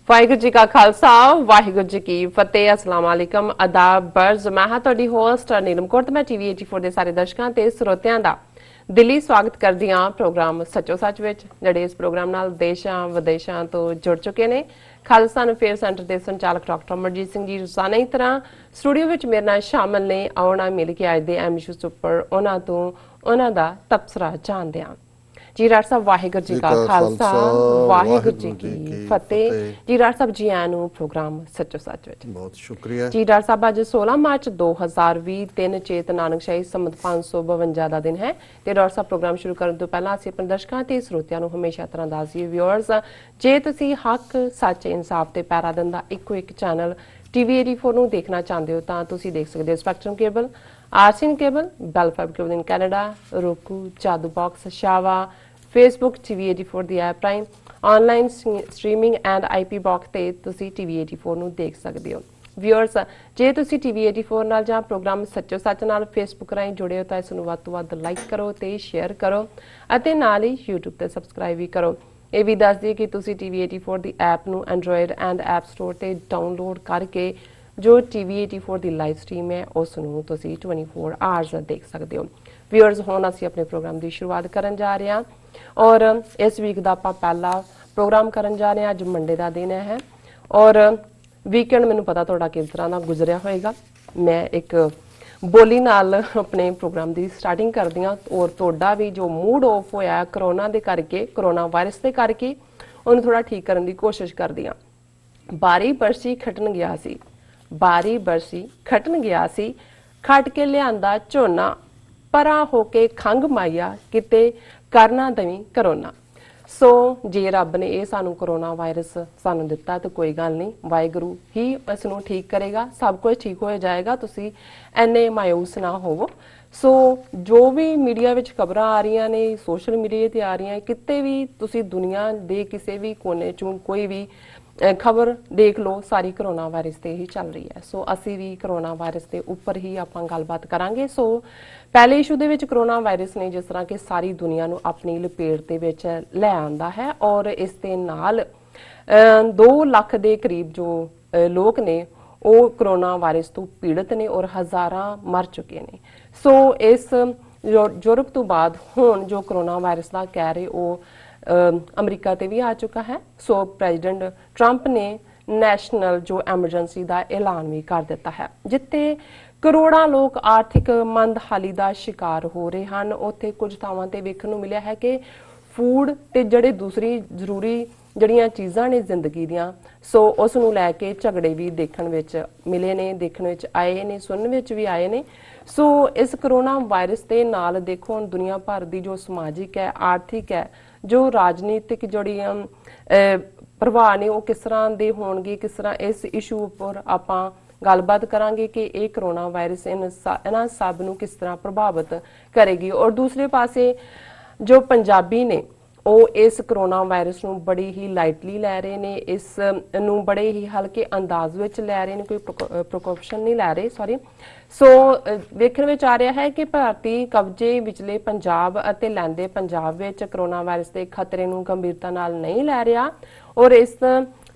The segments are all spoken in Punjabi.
ਵਾਹਿਗੁਰੂ ਜੀ ਕਾ ਖਾਲਸਾ ਵਾਹਿਗੁਰੂ ਜੀ ਕੀ ਫਤਿਹ। ਅਸਲਾਮ ਅਲੈਕਮ ਆਦਾਬ ਬਰਜ਼। ਮੈਂ ਹਾਂ ਤੁਹਾਡੀ ਹੋਸਟ ਨੀਲਮ ਕੌਰ ਤੇ ਮੈਂ ਟੀਵੀ 84 ਦੇ ਸਾਰੇ ਦਰਸ਼ਕਾਂ ਤੇ ਸਰੋਤਿਆਂ ਦਾ ਦਿੱਲੀ ਸਵਾਗਤ ਕਰਦੀ ਹਾਂ ਪ੍ਰੋਗਰਾਮ ਸੱਚੋ ਸੱਚ ਵਿੱਚ, ਜਿਹੜੇ ਇਸ ਪ੍ਰੋਗਰਾਮ ਨਾਲ ਦੇਸ਼ਾਂ ਵਿਦੇਸ਼ਾਂ ਤੋਂ ਜੁੜ ਚੁੱਕੇ ਨੇ। ਖਾਲਸਾ ਅਫੇਅਰ ਸੈਂਟਰ ਦੇ ਸੰਚਾਲਕ ਡਾਕਟਰ ਅਮਰਜੀਤ ਸਿੰਘ ਜੀ ਰੋਜ਼ਾਨਾ ਹੀ ਤਰ੍ਹਾਂ ਸਟੂਡੀਓ ਵਿੱਚ ਮੇਰੇ ਨਾਲ ਸ਼ਾਮਲ ਨੇ। ਆਉਣਾ ਮਿਲ ਕੇ ਅੱਜ ਦੇ ਐਮਿਸ਼ੂਜ਼ ਉੱਪਰ ਉਹਨਾਂ ਤੋਂ ਉਹਨਾਂ ਦਾ ਤਬਸਰਾ ਜਾਣਦੇ ਹਾਂ। ਜੀ ਡਾਕਟਰ ਸਾਹਿਬ ਵਾਹਿਗੁਰੂ ਜੀ ਕਾ ਖਾਲਸਾ ਵਾਹਿਗੁਰੂ ਜੀ ਕੀ ਫਤਿਹ। ਜੀ ਡਾਕਟਰ ਸਾਹਿਬ ਜੀ ਆਇਆਂ ਨੂੰ ਪ੍ਰੋਗਰਾਮ ਸੱਚੋ ਸੱਚ ਵਿੱਚ ਬਹੁਤ ਸ਼ੁਕਰੀਆ ਜੀ। ਡਾਕਟਰ ਸਾਹਿਬ ਅੱਜ 16 ਮਾਰਚ 2020 3 ਚੇਤ ਨਾਨਕਸ਼ਾਹੀ ਸੰਮਤ 552 ਦਾ ਦਿਨ ਹੈ ਤੇ ਡਾਕਟਰ ਸਾਹਿਬ ਪ੍ਰੋਗਰਾਮ ਸ਼ੁਰੂ ਕਰਨ ਤੋਂ ਪਹਿਲਾਂ ਅਸੀਂ ਆਪਣੇ ਦਰਸ਼ਕਾਂ ਤੇ ਸਰੋਤਿਆਂ ਨੂੰ ਹਮੇਸ਼ਾ ਤਰ੍ਹਾਂ ਦੱਸਦੀਏ ਵਿਊਅਰਸ, ਜੇ ਤੁਸੀਂ ਹੱਕ ਸੱਚ ਇਨਸਾਫ ਤੇ ਪੈਰਾ ਦਿੰਦਾ ਇੱਕੋ ਇੱਕ ਚੈਨਲ ਟੀਵੀ 84 ਨੂੰ ਦੇਖਣਾ ਚਾਹੁੰਦੇ ਹੋ ਤਾਂ ਤੁਸੀਂ ਦੇਖ ਸਕਦੇ ਹੋ spectrum cable, RCN cable, bell fibre cable in Canada, roku, Jadoo box, ਸ਼ਾਵਾ, Facebook, TV 84 ਦੀ ਐਪ ਰਾਹੀਂ online streaming and IP box ਤੇ ਤੁਸੀਂ TV 84 ਨੂੰ ਦੇਖ ਸਕਦੇ ਹੋ। ਵਿਊਅਰਸ, ਜੇ ਤੁਸੀਂ TV 84 ਨਾਲ ਜਾਂ ਪ੍ਰੋਗਰਾਮ ਸੱਚੋ ਸੱਚ ਨਾਲ Facebook ਰਾਹੀਂ ਜੁੜੇ ਹੋ ਤਾਂ ਇਸ ਨੂੰ ਵੱਧ ਤੋਂ ਵੱਧ ਲਾਈਕ ਕਰੋ ਤੇ ਸ਼ੇਅਰ ਕਰੋ ਅਤੇ ਨਾਲ ਹੀ YouTube ਤੇ ਸਬਸਕ੍ਰਾਈਬ ਵੀ ਕਰੋ। ਇਹ ਵੀ ਦੱਸ ਦਈਏ ਕਿ ਤੁਸੀਂ TV 84 ਦੀ ਐਪ ਨੂੰ ਐਂਡਰੋਇਡ ਐਂਡ ਐਪ ਸਟੋਰ ਤੇ ਡਾਊਨਲੋਡ ਕਰਕੇ ਜੋ TV 84 ਦੀ ਲਾਈਵ ਸਟ੍ਰੀਮ ਹੈ ਉਸ ਨੂੰ ਤੁਸੀਂ 24 ਆਵਰਸ ਦੇਖ ਸਕਦੇ ਹੋ। ਵਿਊਅਰਸ, ਹੁਣ ਅਸੀਂ ਆਪਣੇ ਪ੍ਰੋਗਰਾਮ ਦੀ ਸ਼ੁਰੂਆਤ ਕਰਨ ਜਾ ਰਹੇ ਹਾਂ ਔਰ ਇਸ ਵੀਕ ਦਾ ਆਪਾਂ ਪਹਿਲਾ ਪ੍ਰੋਗਰਾਮ ਕਰਨ ਜਾ ਰਹੇ ਹਾਂ। ਅੱਜ ਮੰਡੇ ਦਾ ਦਿਨ ਹੈ ਔਰ ਵੀਕਐਂਡ ਮੈਨੂੰ ਪਤਾ ਤੁਹਾਡਾ ਕਿਸ ਤਰ੍ਹਾਂ ਦਾ ਗੁਜ਼ਰਿਆ ਹੋਏਗਾ। ਮੈਂ ਇੱਕ ਬੋਲੀ ਨਾਲ ਆਪਣੇ ਪ੍ਰੋਗਰਾਮ ਦੀ ਸਟਾਰਟਿੰਗ ਕਰਦੀ ਹਾਂ ਔਰ ਤੁਹਾਡਾ ਵੀ ਜੋ ਮੂਡ ਆਫ ਹੋਇਆ ਕਰੋਨਾ ਦੇ ਕਰਕੇ, ਕਰੋਨਾ ਵਾਇਰਸ ਦੇ ਕਰਕੇ, ਉਹਨੂੰ ਥੋੜਾ ਠੀਕ ਕਰਨ ਦੀ ਕੋਸ਼ਿਸ਼ ਕਰਦੀ ਹਾਂ। ਬਾਰੀ ਬਰਸੀ ਖੱਟਣ ਗਿਆ ਸੀ, ਬਾਰੀ ਬਰਸੀ ਖੱਟਣ ਗਿਆ ਸੀ, ਖੱਟ ਕੇ ਲਿਆਂਦਾ ਝੋਨਾ, ਪਰਾਂ ਹੋ ਕੇ ਖੰਗ ਮਾਇਆ, ਕਿਤੇ ਕਰਨਾ ਦਵੀਂ ਕਰੋਨਾ। ਸੋ ਜੇ ਰੱਬ ਨੇ ਇਹ ਸਾਨੂੰ ਕਰੋਨਾ ਵਾਇਰਸ ਸਾਨੂੰ ਦਿੱਤਾ ਤਾਂ ਕੋਈ ਗੱਲ ਨਹੀਂ, ਵਾਹਿਗੁਰੂ ਹੀ ਇਸ ਨੂੰ ਠੀਕ ਕਰੇਗਾ, ਸਭ ਕੁਝ ਠੀਕ ਹੋ ਜਾਏਗਾ, ਤੁਸੀਂ ਐਨੇ ਮਾਯੂਸ ਨਾ ਹੋਵੋ। ਸੋ ਜੋ ਵੀ ਮੀਡੀਆ ਵਿੱਚ ਖਬਰਾਂ ਆ ਰਹੀਆਂ ਨੇ, ਸੋਸ਼ਲ ਮੀਡੀਆ ਤੇ ਆ ਰਹੀਆਂ, ਕਿਤੇ ਵੀ ਤੁਸੀਂ ਦੁਨੀਆ ਦੇ ਕਿਸੇ ਵੀ ਕੋਨੇ ਚੋਂ ਕੋਈ ਵੀ ਖਬਰ ਦੇਖ ਲਓ, ਸਾਰੀ ਕਰੋਨਾ ਵਾਇਰਸ ਤੇ ਹੀ ਚੱਲ ਰਹੀ ਹੈ। ਸੋ ਅਸੀਂ ਵੀ ਕਰੋਨਾ ਵਾਇਰਸ ਦੇ ਉੱਪਰ ਹੀ ਆਪਾਂ ਗੱਲਬਾਤ ਕਰਾਂਗੇ। ਸੋ ਪਹਿਲੇ ਇਸ਼ੂ ਦੇ ਵਿੱਚ ਕਰੋਨਾ ਵਾਇਰਸ ਨੇ ਜਿਸ ਤਰ੍ਹਾਂ ਕਿ ਸਾਰੀ ਦੁਨੀਆ ਨੂੰ ਆਪਣੀ ਲਪੇਟ ਦੇ ਵਿੱਚ ਲੈ ਆਂਦਾ ਹੈ ਔਰ ਇਸ ਦੇ ਨਾਲ 2 ਲੱਖ ਦੇ ਕਰੀਬ ਜੋ ਲੋਕ ਨੇ ਉਹ ਕਰੋਨਾ ਵਾਇਰਸ ਤੋਂ ਪੀੜਤ ਨੇ ਔਰ ਹਜ਼ਾਰਾਂ ਮਰ ਚੁੱਕੇ ਨੇ। ਸੋ ਇਸ ਯੂਰਪ ਤੋਂ ਬਾਅਦ ਹੁਣ ਜੋ ਕਰੋਨਾ ਵਾਇਰਸ ਦਾ ਕਹਿ ਰਹੇ ਉਹ ਅਮਰੀਕਾ ਤੇ ਵੀ ਆ ਚੁੱਕਾ ਹੈ। ਸੋ ਪ੍ਰੈਜ਼ੀਡੈਂਟ ਟਰੰਪ ਨੇ ਨੈਸ਼ਨਲ ਜੋ ਐਮਰਜੈਂਸੀ ਦਾ ਐਲਾਨ ਵੀ ਕਰ ਦਿੱਤਾ ਹੈ। ਜਿੱਥੇ ਕਰੋੜਾਂ ਲੋਕ ਆਰਥਿਕ ਮੰਦਹਾਲੀ ਦਾ ਸ਼ਿਕਾਰ ਹੋ ਰਹੇ ਹਨ, ਉੱਥੇ ਕੁਝ ਥਾਵਾਂ ਤੇ ਵੇਖਣ ਨੂੰ ਮਿਲਿਆ ਹੈ ਕਿ ਫੂਡ ਤੇ ਜਿਹੜੇ ਦੂਸਰੀ ਜ਼ਰੂਰੀ ਜਿਹੜੀਆਂ ਚੀਜ਼ਾਂ ਨੇ ਜ਼ਿੰਦਗੀ ਦੀਆਂ, ਸੋ ਉਸ ਨੂੰ ਲੈ ਕੇ ਝਗੜੇ ਵੀ ਦੇਖਣ ਵਿੱਚ ਮਿਲੇ ਨੇ, ਦੇਖਣ ਵਿੱਚ ਆਏ ਨੇ, ਸੁਣਨ ਵਿੱਚ ਵੀ ਆਏ ਨੇ। ਸੋ ਇਸ ਕਰੋਨਾ ਵਾਇਰਸ ਦੇ ਨਾਲ ਦੇਖੋ ਹੁਣ ਦੁਨੀਆ ਭਰ ਦੀ ਜੋ ਸਮਾਜਿਕ ਹੈ, ਆਰਥਿਕ ਹੈ, ਜੋ ਰਾਜਨੀਤਿਕ ਜਿਹੜੀਆਂ ਪ੍ਰਭਾਵ ਨੇ ਉਹ ਕਿਸ ਤਰ੍ਹਾਂ ਦੇ ਹੋਣਗੇ, ਕਿਸ ਤਰ੍ਹਾਂ ਇਸ ਇਸ਼ੂ ਉੱਪਰ ਆਪਾਂ ਗੱਲਬਾਤ ਕਰਾਂਗੇ ਕਿ ਇਹ ਕਰੋਨਾ ਵਾਇਰਸ ਇਹਨਾਂ ਸਭ ਨੂੰ ਕਿਸ ਤਰ੍ਹਾਂ ਪ੍ਰਭਾਵਿਤ ਕਰੇਗੀ। ਔਰ ਦੂਸਰੇ ਪਾਸੇ ਜੋ ਪੰਜਾਬੀ ਨੇ ਉਹ ਇਸ ਕਰੋਨਾ ਵਾਇਰਸ ਨੂੰ ਬੜੀ ਹੀ ਲਾਈਟਲੀ ਲੈ ਰਹੇ ਨੇ, ਇਸ ਨੂੰ ਬੜੇ ਹੀ ਹਲਕੇ ਅੰਦਾਜ਼ ਵਿੱਚ ਲੈ ਰਹੇ ਨੇ, ਕੋਈ ਪ੍ਰੀਕਾਸ਼ਨ ਨਹੀਂ ਲੈ ਰਹੇ, ਸੌਰੀ। ਸੋ ਵੇਖਣ ਵਿੱਚ ਆ ਰਿਹਾ ਹੈ ਕਿ ਭਾਰਤੀ ਕਬਜ਼ੇ ਵਿਚਲੇ ਪੰਜਾਬ ਅਤੇ ਲਹਿੰਦੇ ਪੰਜਾਬ ਵਿੱਚ ਕਰੋਨਾ ਵਾਇਰਸ ਦੇ ਖਤਰੇ ਨੂੰ ਗੰਭੀਰਤਾ ਨਾਲ ਨਹੀਂ ਲੈ ਰਿਹਾ ਔਰ ਇਸ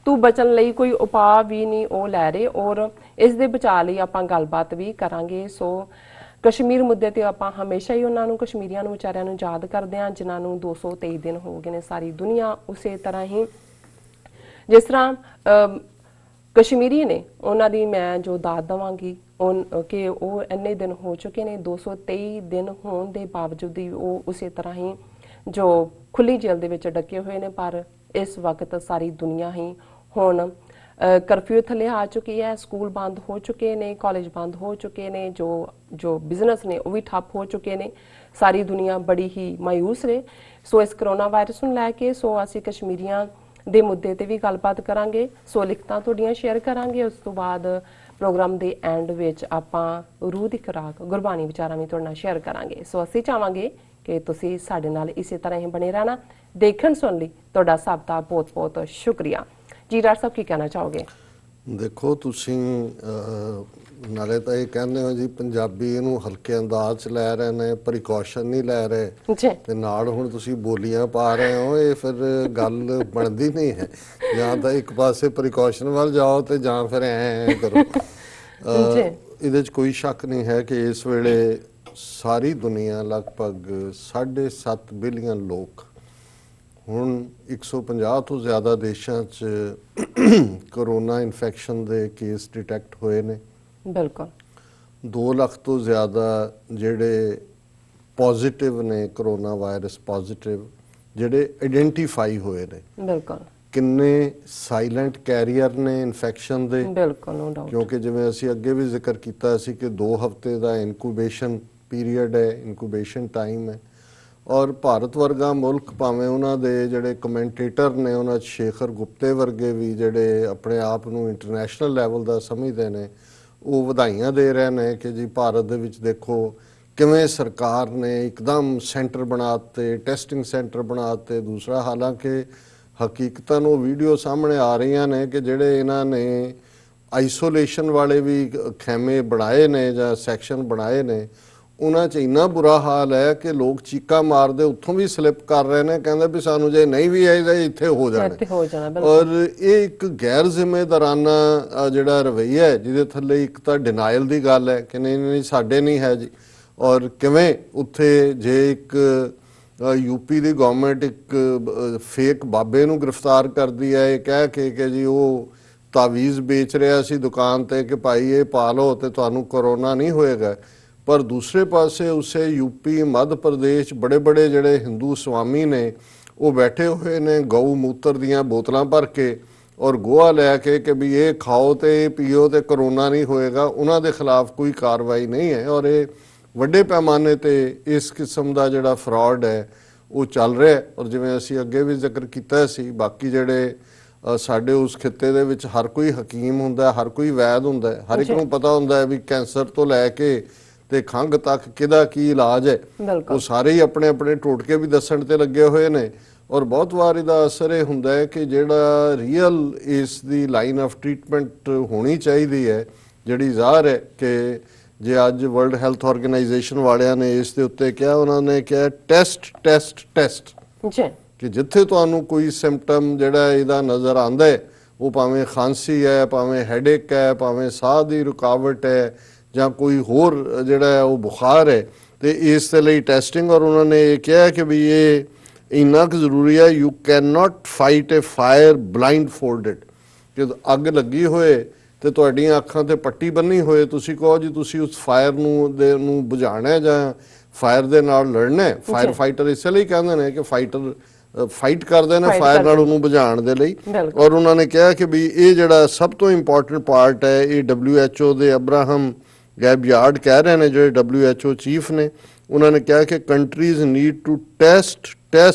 ਤੋਂ ਬਚਣ ਲਈ ਕੋਈ ਉਪਾਅ ਵੀ ਨਹੀਂ ਉਹ ਲੈ ਰਹੇ ਔਰ ਇਸ ਦੇ ਬਚਾਅ ਲਈ ਆਪਾਂ ਗੱਲਬਾਤ ਵੀ ਕਰਾਂਗੇ। ਸੋ ਕਸ਼ਮੀਰ ਮੁੱਦੇ ਤੇ ਆਪਾਂ ਹਮੇਸ਼ਾ ਹੀ ਉਹਨਾਂ ਨੂੰ, ਕਸ਼ਮੀਰੀਆਂ ਨੂੰ, ਵਿਚਾਰਿਆਂ ਨੂੰ ਯਾਦ ਕਰਦੇ ਹਾਂ ਜਿਨ੍ਹਾਂ ਨੂੰ 223 ਦਿਨ ਹੋ ਗਏ ਨੇ। ਸਾਰੀ ਦੁਨੀਆ ਉਸੇ ਤਰ੍ਹਾਂ ਹੀ ਜਿਸ ਤਰ੍ਹਾਂ ਕਸ਼ਮੀਰੀ ਨੇ ਉਹਨਾਂ ਦੀ ਮੈਂ ਜੋ ਦਾਦ ਦੇਵਾਂਗੀ ਕਿ ਉਹ ਇੰਨੇ ਦਿਨ ਹੋ ਚੁੱਕੇ ਨੇ, 223 ਦਿਨ ਹੋਣ ਦੇ ਬਾਵਜੂਦ ਹੀ ਉਹ ਉਸੇ ਤਰ੍ਹਾਂ ਹੀ ਜੋ ਖੁੱਲੀ ਜੇਲ੍ਹ ਦੇ ਵਿੱਚ ਡੱਕੇ ਹੋਏ ਨੇ। ਪਰ ਇਸ ਵਕਤ ਸਾਰੀ ਦੁਨੀਆ ਹੀ ਹੁਣ ਕਰਫਿਊ ਥੱਲੇ ਆ ਚੁੱਕੀ ਹੈ, ਸਕੂਲ ਬੰਦ ਹੋ ਚੁੱਕੇ ਨੇ, ਕਾਲਜ ਬੰਦ ਹੋ ਚੁੱਕੇ ਨੇ, ਜੋ ਬਿਜ਼ਨਸ ਨੇ ਉਹ ਵੀ ਠੱਪ ਹੋ ਚੁੱਕੇ ਨੇ। ਸਾਰੀ ਦੁਨੀਆ ਬੜੀ ਹੀ ਮਾਯੂਸ ਰਹੇ। ਸੋ ਇਸ ਕਰੋਨਾ ਵਾਇਰਸ ਨੂੰ ਲੈ ਕੇ ਸੋ ਅਸੀਂ ਕਸ਼ਮੀਰੀਆਂ ਦੇ ਮੁੱਦੇ ਤੇ ਵੀ ਗੱਲਬਾਤ ਕਰਾਂਗੇ। ਸੋ ਲਿਖਤਾਂ ਤੁਹਾਡੀਆਂ ਸ਼ੇਅਰ ਕਰਾਂਗੇ। ਉਸ ਤੋਂ ਬਾਅਦ ਪ੍ਰੋਗਰਾਮ ਦੇ ਐਂਡ ਵਿੱਚ ਆਪਾਂ ਰੂਹ ਦੀ ਖੁਰਾਕ ਗੁਰਬਾਣੀ ਵਿਚਾਰਾਂ ਵੀ ਤੁਹਾਡੇ ਨਾਲ ਸ਼ੇਅਰ ਕਰਾਂਗੇ। ਸੋ ਅਸੀਂ ਚਾਹਾਂਗੇ ਕਿ ਤੁਸੀਂ ਸਾਡੇ ਨਾਲ ਇਸੇ ਤਰ੍ਹਾਂ ਹੀ ਬਣੇ ਰਹਿਣਾ। ਦੇਖਣ ਸੁਣ ਲਈ ਤੁਹਾਡਾ ਸਭ ਦਾ ਬਹੁਤ ਬਹੁਤ ਸ਼ੁਕਰੀਆ। ਜੀ ਡਾਕਟਰ ਸਾਹਿਬ ਕੀ ਕਹਿਣਾ ਚਾਹੋਗੇ? ਦੇਖੋ ਤੁਸੀਂ ਨਾਲੇ ਤਾਂ ਇਹ ਕਹਿੰਦੇ ਹੋ ਜੀ ਪੰਜਾਬੀ ਇਹਨੂੰ ਹਲਕੇ ਅੰਦਾਜ਼ 'ਚ ਲੈ ਰਹੇ ਨੇ, ਪ੍ਰੀਕਾਸ਼ਨ ਨਹੀਂ ਲੈ ਰਹੇ, ਜੀ ਤੇ ਨਾਲ ਹੁਣ ਤੁਸੀਂ ਬੋਲੀਆਂ ਪਾ ਰਹੇ ਹੋ, ਇਹ ਫਿਰ ਗੱਲ ਬਣਦੀ ਨਹੀਂ ਹੈ। ਜਾਂ ਤਾਂ ਇੱਕ ਪਾਸੇ ਪ੍ਰੀਕਾਸ਼ਨ ਵੱਲ ਜਾਓ ਤੇ ਜਾਂ ਫਿਰ ਐ ਕਰੋ। ਜੀ ਇਹਦੇ 'ਚ ਕੋਈ ਸ਼ੱਕ ਨਹੀਂ ਹੈ ਕਿ ਇਸ ਵੇਲੇ ਸਾਰੀ ਦੁਨੀਆ ਲਗਭਗ 7.5 ਬਿਲੀਅਨ ਲੋਕ ਹੁਣ 150 ਤੋਂ ਜ਼ਿਆਦਾ ਦੇਸ਼ਾਂ 'ਚ ਕਰੋਨਾ ਇਨਫੈਕਸ਼ਨ ਦੇ ਕੇਸ ਡਿਟੈਕਟ ਹੋਏ ਨੇ। ਬਿਲਕੁਲ 2 ਲੱਖ ਤੋਂ ਜ਼ਿਆਦਾ ਜਿਹੜੇ ਪੋਜ਼ਿਟਿਵ ਨੇ, ਕਰੋਨਾ ਵਾਇਰਸ ਪੋਜ਼ਿਟਿਵ ਜਿਹੜੇ ਆਇਡੈਂਟੀਫਾਈ ਹੋਏ ਨੇ। ਬਿਲਕੁਲ ਕਿੰਨੇ ਸਾਇਲੈਂਟ ਕੈਰੀਅਰ ਨੇ ਇਨਫੈਕਸ਼ਨ ਦੇ, ਬਿਲਕੁਲ ਨੋ ਡਾਊਟ। ਕਿਉਂਕਿ ਜਿਵੇਂ ਅਸੀਂ ਅੱਗੇ ਵੀ ਜ਼ਿਕਰ ਕੀਤਾ ਸੀ ਕਿ 2 ਹਫ਼ਤੇ ਦਾ ਇਨਕੂਬੇਸ਼ਨ ਪੀਰੀਅਡ ਹੈ, ਇਨਕੂਬੇਸ਼ਨ ਟਾਈਮ ਹੈ। ਔਰ ਭਾਰਤ ਵਰਗਾ ਮੁਲਕ, ਭਾਵੇਂ ਉਹਨਾਂ ਦੇ ਜਿਹੜੇ ਕਮੈਂਟੇਟਰ ਨੇ ਉਹਨਾਂ 'ਚ ਸ਼ੇਖਰ ਗੁਪਤੇ ਵਰਗੇ ਵੀ ਜਿਹੜੇ ਆਪਣੇ ਆਪ ਨੂੰ ਇੰਟਰਨੈਸ਼ਨਲ ਲੈਵਲ ਦਾ ਸਮਝਦੇ ਨੇ, ਉਹ ਵਧਾਈਆਂ ਦੇ ਰਹੇ ਨੇ ਕਿ ਜੀ ਭਾਰਤ ਦੇ ਵਿੱਚ ਦੇਖੋ ਕਿਵੇਂ ਸਰਕਾਰ ਨੇ ਇੱਕਦਮ ਸੈਂਟਰ ਬਣਾਤੇ, ਟੈਸਟਿੰਗ ਸੈਂਟਰ ਬਣਾਤੇ। ਦੂਸਰਾ, ਹਾਲਾਂਕਿ ਹਕੀਕਤਨ ਉਹ ਵੀਡੀਓ ਸਾਹਮਣੇ ਆ ਰਹੀਆਂ ਨੇ ਕਿ ਜਿਹੜੇ ਇਹਨਾਂ ਨੇ ਆਈਸੋਲੇਸ਼ਨ ਵਾਲੇ ਵੀ ਖੈਮੇ ਬਣਾਏ ਨੇ ਜਾਂ ਸੈਕਸ਼ਨ ਬਣਾਏ ਨੇ, ਉਹਨਾਂ 'ਚ ਇੰਨਾ ਬੁਰਾ ਹਾਲ ਹੈ ਕਿ ਲੋਕ ਚੀਕਾਂ ਮਾਰਦੇ ਉੱਥੋਂ ਵੀ ਸਲਿੱਪ ਕਰ ਰਹੇ ਨੇ, ਕਹਿੰਦੇ ਵੀ ਸਾਨੂੰ ਜੇ ਨਹੀਂ ਵੀ ਆਈਦਾ ਇੱਥੇ ਹੋ ਜਾਣਾ। ਔਰ ਇਹ ਇੱਕ ਗੈਰ ਜ਼ਿੰਮੇਦਾਰਾਨਾ ਜਿਹੜਾ ਰਵੱਈਆ ਹੈ, ਜਿਹਦੇ ਥੱਲੇ ਇੱਕ ਤਾਂ ਡਿਨਾਇਲ ਦੀ ਗੱਲ ਹੈ ਕਿ ਨਹੀਂ ਨਹੀਂ ਸਾਡੇ ਨਹੀਂ ਹੈ ਜੀ। ਔਰ ਕਿਵੇਂ ਉੱਥੇ ਜੇ ਇੱਕ ਯੂਪੀ ਦੀ ਗਵਰਨਮੈਂਟ ਇੱਕ ਫੇਕ ਬਾਬੇ ਨੂੰ ਗ੍ਰਿਫਤਾਰ ਕਰਦੀ ਹੈ ਇਹ ਕਹਿ ਕੇ ਕਿ ਜੀ ਉਹ ਤਾਵੀਜ਼ ਵੇਚ ਰਿਹਾ ਸੀ ਦੁਕਾਨ ਤੇ ਕਿ ਭਾਈ ਇਹ ਪਾ ਲਓ ਤੇ ਤੁਹਾਨੂੰ ਕਰੋਨਾ ਨਹੀਂ ਹੋਏਗਾ। ਪਰ ਦੂਸਰੇ ਪਾਸੇ ਉਸੇ ਯੂਪੀ, ਮੱਧ ਪ੍ਰਦੇਸ਼ ਬੜੇ ਬੜੇ ਜਿਹੜੇ ਹਿੰਦੂ ਸਵਾਮੀ ਨੇ ਉਹ ਬੈਠੇ ਹੋਏ ਨੇ ਗਊ ਮੂਤਰ ਦੀਆਂ ਬੋਤਲਾਂ ਭਰ ਕੇ ਔਰ ਗੋਹਾ ਲੈ ਕੇ ਕਿ ਵੀ ਇਹ ਖਾਓ ਤੇ ਪੀਓ ਤੇ ਕਰੋਨਾ ਨਹੀਂ ਹੋਏਗਾ। ਉਹਨਾਂ ਦੇ ਖਿਲਾਫ ਕੋਈ ਕਾਰਵਾਈ ਨਹੀਂ ਹੈ। ਔਰ ਇਹ ਵੱਡੇ ਪੈਮਾਨੇ ਤੇ ਇਸ ਕਿਸਮ ਦਾ ਜਿਹੜਾ ਫਰਾਡ ਹੈ ਉਹ ਚੱਲ ਰਿਹਾ। ਔਰ ਜਿਵੇਂ ਅਸੀਂ ਅੱਗੇ ਵੀ ਜ਼ਿਕਰ ਕੀਤਾ ਸੀ, ਬਾਕੀ ਜਿਹੜੇ ਸਾਡੇ ਉਸ ਖਿੱਤੇ ਦੇ ਵਿੱਚ ਹਰ ਕੋਈ ਹਕੀਮ ਹੁੰਦਾ, ਹਰ ਕੋਈ ਵੈਦ ਹੁੰਦਾ, ਹਰ ਇੱਕ ਨੂੰ ਪਤਾ ਹੁੰਦਾ ਹੈ ਵੀ ਕੈਂਸਰ ਤੋਂ ਲੈ ਕੇ ਤੇ ਖੰਘ ਤੱਕ ਕਿਹਦਾ ਕੀ ਇਲਾਜ ਹੈ। ਉਹ ਸਾਰੇ ਹੀ ਆਪਣੇ ਆਪਣੇ ਟੋਟਕੇ ਵੀ ਦੱਸਣ ਤੇ ਲੱਗੇ ਹੋਏ ਨੇ। ਔਰ ਬਹੁਤ ਵਾਰ ਇਹਦਾ ਅਸਰ ਇਹ ਹੁੰਦਾ ਹੈ ਕਿ ਜਿਹੜਾ ਰੀਅਲ ਇਸ ਦੀ ਲਾਈਨ ਆਫ ਟ੍ਰੀਟਮੈਂਟ ਹੋਣੀ ਚਾਹੀਦੀ ਹੈ, ਜਿਹੜੀ ਜ਼ਾਹਰ ਹੈ ਕਿ ਜੇ ਅੱਜ ਵਰਲਡ ਹੈਲਥ ਆਰਗੇਨਾਈਜੇਸ਼ਨ ਵਾਲਿਆਂ ਨੇ ਇਸ ਦੇ ਉੱਤੇ ਕਿਹਾ, ਉਹਨਾਂ ਨੇ ਕਿਹਾ ਟੈਸਟ ਟੈਸਟ ਟੈਸਟ, ਕਿ ਜਿੱਥੇ ਤੁਹਾਨੂੰ ਕੋਈ ਸਿੰਪਟਮ ਜਿਹੜਾ ਇਹਦਾ ਨਜ਼ਰ ਆਉਂਦਾ ਹੈ, ਉਹ ਭਾਵੇਂ ਖਾਂਸੀ ਹੈ, ਭਾਵੇਂ ਹੈਡੇਕ ਹੈ, ਭਾਵੇਂ ਸਾਹ ਦੀ ਰੁਕਾਵਟ ਹੈ ਜਾਂ ਕੋਈ ਹੋਰ ਜਿਹੜਾ ਹੈ ਉਹ ਬੁਖਾਰ ਹੈ, ਤੇ ਇਸ ਦੇ ਲਈ ਟੈਸਟਿੰਗ। ਔਰ ਉਹਨਾਂ ਨੇ ਇਹ ਕਿਹਾ ਕਿ ਵੀ ਇਹ ਇੰਨਾ ਕੁ ਜ਼ਰੂਰੀ ਹੈ, you can not fight a fire blindfolded. ਕਿ ਅੱਗ ਲੱਗੀ ਹੋਏ ਤੇ ਤੁਹਾਡੀਆਂ ਅੱਖਾਂ ਤੇ ਪੱਟੀ ਬੰਨੀ ਹੋਏ, ਤੁਸੀਂ ਕਹੋ ਜੀ ਤੁਸੀਂ ਉਸ ਫਾਇਰ ਨੂੰ ਬੁਝਾਉਣਾ ਜਾਂ ਫਾਇਰ ਦੇ ਨਾਲ ਲੜਨਾ। ਫਾਇਰ ਫਾਈਟਰ ਇਸੇ ਲਈ ਕਹਿੰਦੇ ਨੇ ਕਿ ਫਾਈਟਰ ਫਾਈਟ ਕਰਦੇ ਨੇ ਫਾਇਰ ਨਾਲ ਉਹਨੂੰ ਬੁਝਾਉਣ ਦੇ ਲਈ। ਔਰ ਉਹਨਾਂ ਨੇ ਕਿਹਾ ਕਿ ਵੀ ਇਹ ਜਿਹੜਾ ਸਭ ਤੋਂ ਇੰਪੋਰਟੈਂਟ ਪਾਰਟ ਹੈ, ਇਹ WHO ਦੇ ਅਬਰਾਹਮ ਗੈਬਿਆਰਡ ਕਹਿ ਰਹੇ ਨੇ, ਜਿਹੜੇ WHO ਚੀਫ ਨੇ। ਉਹਨਾਂ ਨੇ ਕਿਹਾ ਕਿ countries need to